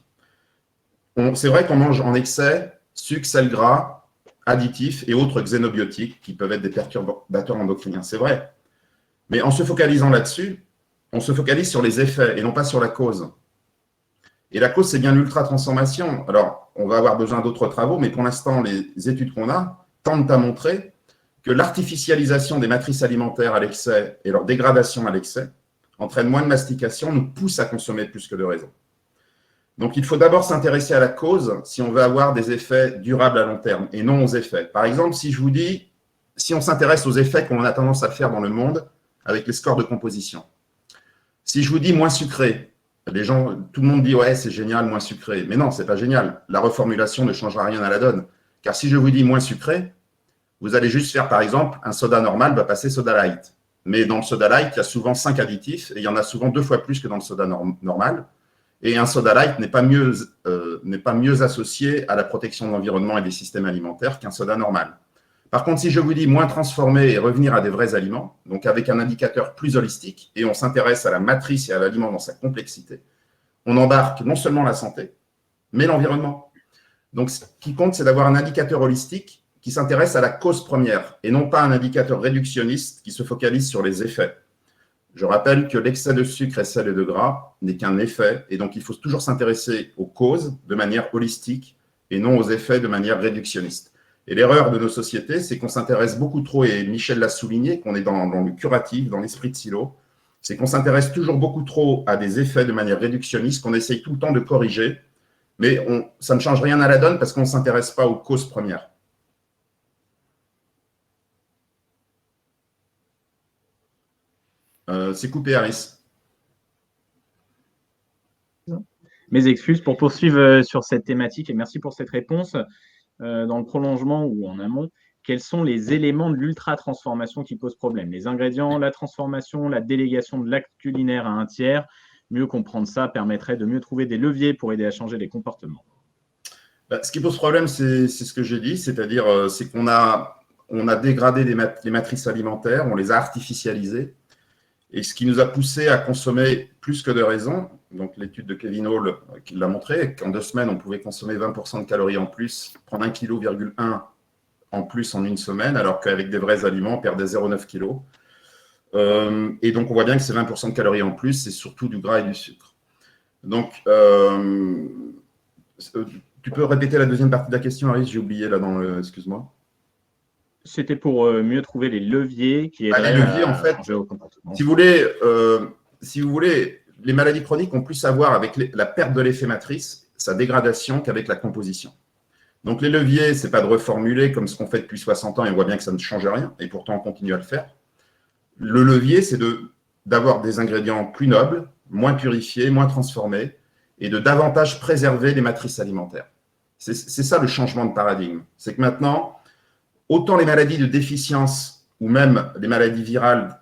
C'est vrai qu'on mange en excès sucre, sel, gras, additifs et autres xénobiotiques qui peuvent être des perturbateurs endocriniens. C'est vrai. Mais en se focalisant là-dessus, on se focalise sur les effets et non pas sur la cause. Et la cause, c'est bien l'ultra-transformation. Alors, on va avoir besoin d'autres travaux, mais pour l'instant, les études qu'on a tentent à montrer que l'artificialisation des matrices alimentaires à l'excès et leur dégradation à l'excès entraîne moins de mastication, nous pousse à consommer plus que de raison. Donc, il faut d'abord s'intéresser à la cause si on veut avoir des effets durables à long terme et non aux effets. Par exemple, si je vous dis, si on s'intéresse aux effets comme on a tendance à le faire dans le monde avec les scores de composition. Si je vous dis moins sucré, tout le monde dit ouais, c'est génial, moins sucré. Mais non, c'est pas génial. La reformulation ne changera rien à la donne. Car si je vous dis moins sucré, vous allez juste faire, par exemple, un soda normal va passer soda light. Mais dans le soda light, il y a souvent 5 additifs et il y en a souvent 2 fois plus que dans le soda normal. Et un soda light n'est pas mieux associé à la protection de l'environnement et des systèmes alimentaires qu'un soda normal. Par contre, si je vous dis moins transformé et revenir à des vrais aliments, donc avec un indicateur plus holistique, et on s'intéresse à la matrice et à l'aliment dans sa complexité, on embarque non seulement la santé, mais l'environnement. Donc, ce qui compte, c'est d'avoir un indicateur holistique qui s'intéresse à la cause première, et non pas un indicateur réductionniste qui se focalise sur les effets. Je rappelle que l'excès de sucre et sel et de gras n'est qu'un effet, et donc il faut toujours s'intéresser aux causes de manière holistique et non aux effets de manière réductionniste. Et l'erreur de nos sociétés, c'est qu'on s'intéresse beaucoup trop, et Michel l'a souligné, qu'on est dans le curatif, dans l'esprit de silo, c'est qu'on s'intéresse toujours beaucoup trop à des effets de manière réductionniste, qu'on essaye tout le temps de corriger, mais ça ne change rien à la donne parce qu'on ne s'intéresse pas aux causes premières. C'est coupé, Harris. Mes excuses pour poursuivre sur cette thématique et merci pour cette réponse. Dans le prolongement ou en amont, quels sont les éléments de l'ultra-transformation qui posent problème? Les ingrédients, la transformation, la délégation de l'acte culinaire à un tiers. Mieux comprendre ça permettrait de mieux trouver des leviers pour aider à changer les comportements. Ce qui pose problème, c'est ce que j'ai dit, c'est-à-dire c'est qu'on a dégradé les matrices alimentaires, on les a artificialisées. Et ce qui nous a poussé à consommer plus que de raison, donc l'étude de Kevin Hall qui l'a montré, qu'en 2 semaines, on pouvait consommer 20% de calories en plus, prendre 1,1 kg en plus en 1 semaine, alors qu'avec des vrais aliments, on perdait 0,9 kg. Et donc, on voit bien que ces 20% de calories en plus, c'est surtout du gras et du sucre. Donc, tu peux répéter la deuxième partie de la question, Harris? J'ai oublié là dans le… Excuse-moi. C'était pour mieux trouver les leviers qui aideraient les leviers, en fait, changer au comportement. Si vous voulez, les maladies chroniques ont plus à voir avec la perte de l'effet matrice, sa dégradation, qu'avec la composition. Donc, les leviers, ce n'est pas de reformuler comme ce qu'on fait depuis 60 ans et on voit bien que ça ne change rien, et pourtant on continue à le faire. Le levier, c'est d'avoir des ingrédients plus nobles, moins purifiés, moins transformés, et de davantage préserver les matrices alimentaires. C'est ça le changement de paradigme. C'est que maintenant, autant les maladies de déficience ou même les maladies virales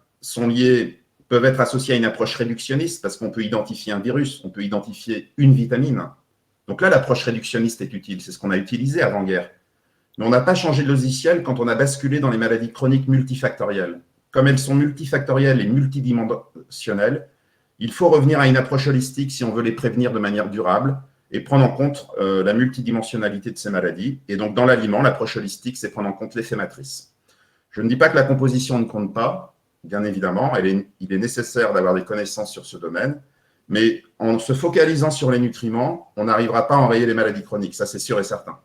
peuvent être associées à une approche réductionniste parce qu'on peut identifier un virus, on peut identifier une vitamine. Donc là, l'approche réductionniste est utile. C'est ce qu'on a utilisé avant-guerre. Mais on n'a pas changé de logiciel quand on a basculé dans les maladies chroniques multifactorielles. Comme elles sont multifactorielles et multidimensionnelles, il faut revenir à une approche holistique si on veut les prévenir de manière durable et prendre en compte la multidimensionnalité de ces maladies. Et donc, dans l'aliment, l'approche holistique, c'est prendre en compte l'effet matrice. Je ne dis pas que la composition ne compte pas, bien évidemment, il est nécessaire d'avoir des connaissances sur ce domaine, mais en se focalisant sur les nutriments, on n'arrivera pas à enrayer les maladies chroniques, ça c'est sûr et certain.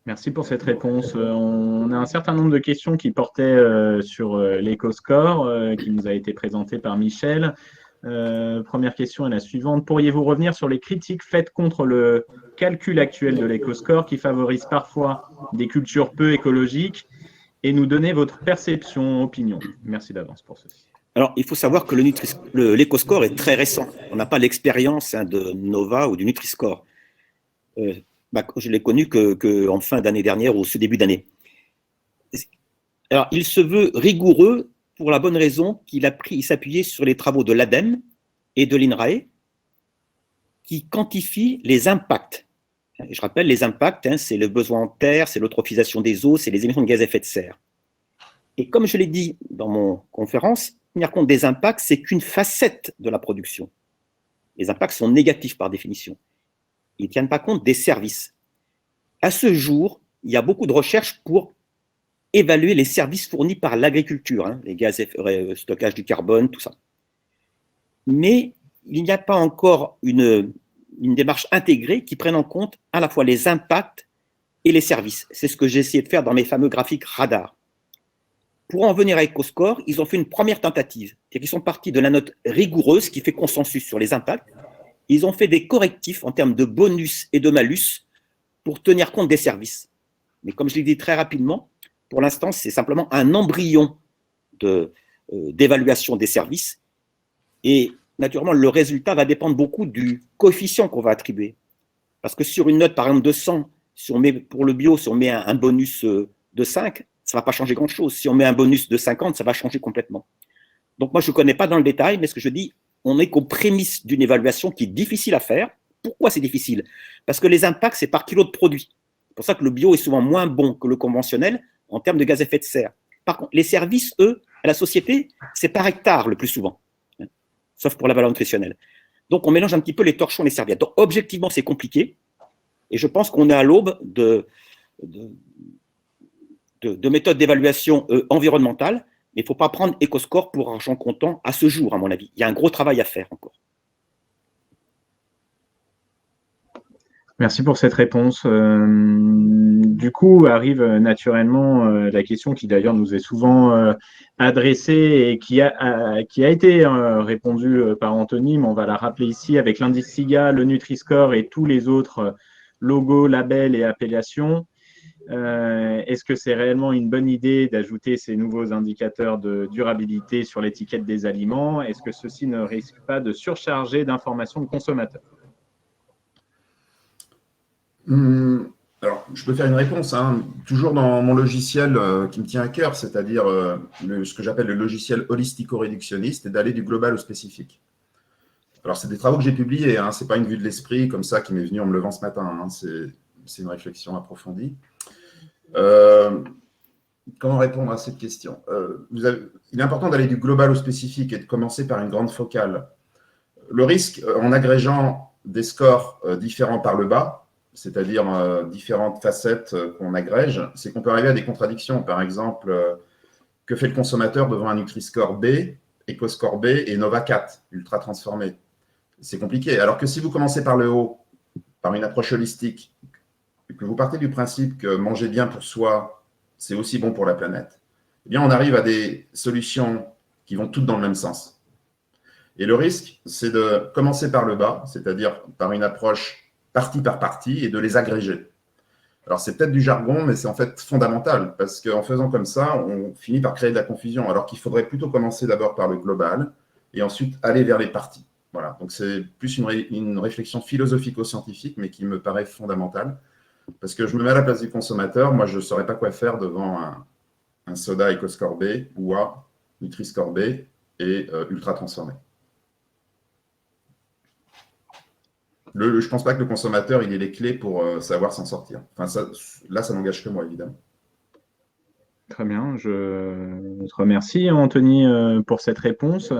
Merci pour cette réponse. On a un certain nombre de questions qui portaient sur l'éco-score qui nous a été présenté par Michel. Première question est la suivante. Pourriez-vous revenir sur les critiques faites contre le calcul actuel de l'éco-score qui favorise parfois des cultures peu écologiques et nous donner votre perception, opinion? Merci d'avance pour ceci. Alors, il faut savoir que l'éco-score est très récent. On n'a pas l'expérience de Nova ou du Nutri-Score. Je l'ai connu qu'en fin d'année dernière ou ce début d'année. Alors, il se veut rigoureux pour la bonne raison qu'il s'appuyait sur les travaux de l'ADEME et de l'INRAE qui quantifient les impacts. Et je rappelle, les impacts, c'est le besoin en terre, c'est l'eutrophisation des eaux, c'est les émissions de gaz à effet de serre. Et comme je l'ai dit dans mon conférence, tenir compte des impacts, c'est qu'une facette de la production. Les impacts sont négatifs par définition. Ils ne tiennent pas compte des services. À ce jour, il y a beaucoup de recherches pour évaluer les services fournis par l'agriculture, les gaz, stockage du carbone, tout ça. Mais il n'y a pas encore une démarche intégrée qui prenne en compte à la fois les impacts et les services. C'est ce que j'ai essayé de faire dans mes fameux graphiques radar. Pour en venir à EcoScore, ils ont fait une première tentative. C'est-à-dire qu'ils sont partis de la note rigoureuse qui fait consensus sur les impacts. ils ont fait des correctifs en termes de bonus et de malus pour tenir compte des services. Mais comme je l'ai dit très rapidement, pour l'instant, c'est simplement un embryon d'évaluation des services. Et naturellement, le résultat va dépendre beaucoup du coefficient qu'on va attribuer. Parce que sur une note, par exemple, de 100, si on met, pour le bio, si on met un bonus de 5, ça ne va pas changer grand-chose. Si on met un bonus de 50, ça va changer complètement. Donc moi, je ne connais pas dans le détail, mais ce que je dis, on n'est qu'aux prémices d'une évaluation qui est difficile à faire. Pourquoi c'est difficile? Parce que les impacts, c'est par kilo de produit. C'est pour ça que le bio est souvent moins bon que le conventionnel en termes de gaz à effet de serre. Par contre, les services, eux, à la société, c'est par hectare le plus souvent, sauf pour la valeur nutritionnelle. Donc, on mélange un petit peu les torchons et les serviettes. Donc, objectivement, c'est compliqué. Et je pense qu'on est à l'aube de méthodes d'évaluation environnementale. Mais il ne faut pas prendre EcoScore pour argent comptant à ce jour, à mon avis. Il y a un gros travail à faire encore. Merci pour cette réponse. Du coup, arrive naturellement la question qui d'ailleurs nous est souvent adressée et qui a été répondue par Anthony, mais on va la rappeler ici avec l'indice SIGA, le Nutri-Score et tous les autres logos, labels et appellations. Est-ce que c'est réellement une bonne idée d'ajouter ces nouveaux indicateurs de durabilité sur l'étiquette des aliments? Est-ce que ceci ne risque pas de surcharger d'informations de consommateurs? Alors, je peux faire une réponse, hein. Toujours dans mon logiciel qui me tient à cœur, c'est-à-dire ce que j'appelle le logiciel holistico-réductionniste, et d'aller du global au spécifique. Alors, c'est des travaux que j'ai publiés, hein. Ce n'est pas une vue de l'esprit comme ça qui m'est venue en me levant ce matin, hein. C'est une réflexion approfondie. Comment répondre à cette question? Il est important d'aller du global au spécifique et de commencer par une grande focale. Le risque, en agrégeant des scores différents par le bas, c'est-à-dire différentes facettes qu'on agrège, c'est qu'on peut arriver à des contradictions. Par exemple, que fait le consommateur devant un Nutri-Score B, EcoScore B et Nova 4, ultra transformé? C'est compliqué. Alors que si vous commencez par le haut, par une approche holistique, que vous partez du principe que manger bien pour soi, c'est aussi bon pour la planète, eh bien, on arrive à des solutions qui vont toutes dans le même sens. Et le risque, c'est de commencer par le bas, c'est-à-dire par une approche partie par partie, et de les agréger. Alors, c'est peut-être du jargon, mais c'est en fait fondamental, parce qu'en faisant comme ça, on finit par créer de la confusion, alors qu'il faudrait plutôt commencer d'abord par le global, et ensuite aller vers les parties. Voilà, donc c'est plus une réflexion philosophico-scientifique, mais qui me paraît fondamentale, parce que je me mets à la place du consommateur, moi je ne saurais pas quoi faire devant un soda EcoScore B ou A, Nutri-Score B et ultra transformé. Je ne pense pas que le consommateur il ait les clés pour savoir s'en sortir. Enfin, là, ça n'engage que moi, évidemment. Très bien, je te remercie Anthony pour cette réponse.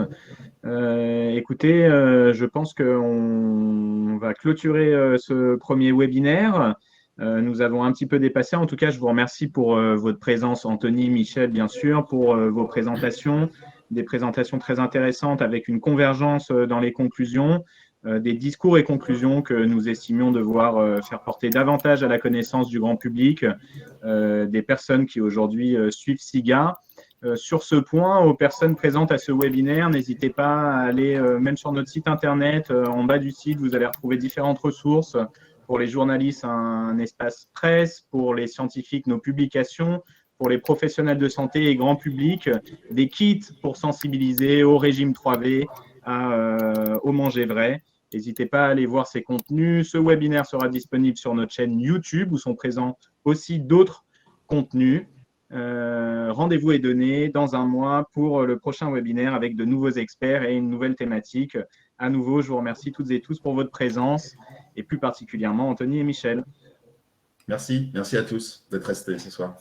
Écoutez, je pense qu'on va clôturer ce premier webinaire. Nous avons un petit peu dépassé. En tout cas, je vous remercie pour votre présence, Anthony, Michel, bien sûr, pour vos présentations, des présentations très intéressantes avec une convergence dans les conclusions, des discours et conclusions que nous estimions devoir faire porter davantage à la connaissance du grand public, des personnes qui aujourd'hui suivent SIGA. Sur ce point, aux personnes présentes à ce webinaire, n'hésitez pas à aller même sur notre site internet. En bas du site, vous allez retrouver différentes ressources. Pour les journalistes, un espace presse. Pour les scientifiques, nos publications. Pour les professionnels de santé et grand public, des kits pour sensibiliser au régime 3V, au manger vrai. N'hésitez pas à aller voir ces contenus. Ce webinaire sera disponible sur notre chaîne YouTube où sont présents aussi d'autres contenus. Rendez-vous est donné dans un mois pour le prochain webinaire avec de nouveaux experts et une nouvelle thématique. À nouveau, je vous remercie toutes et tous pour votre présence et plus particulièrement Anthony et Michel. Merci à tous d'être restés ce soir.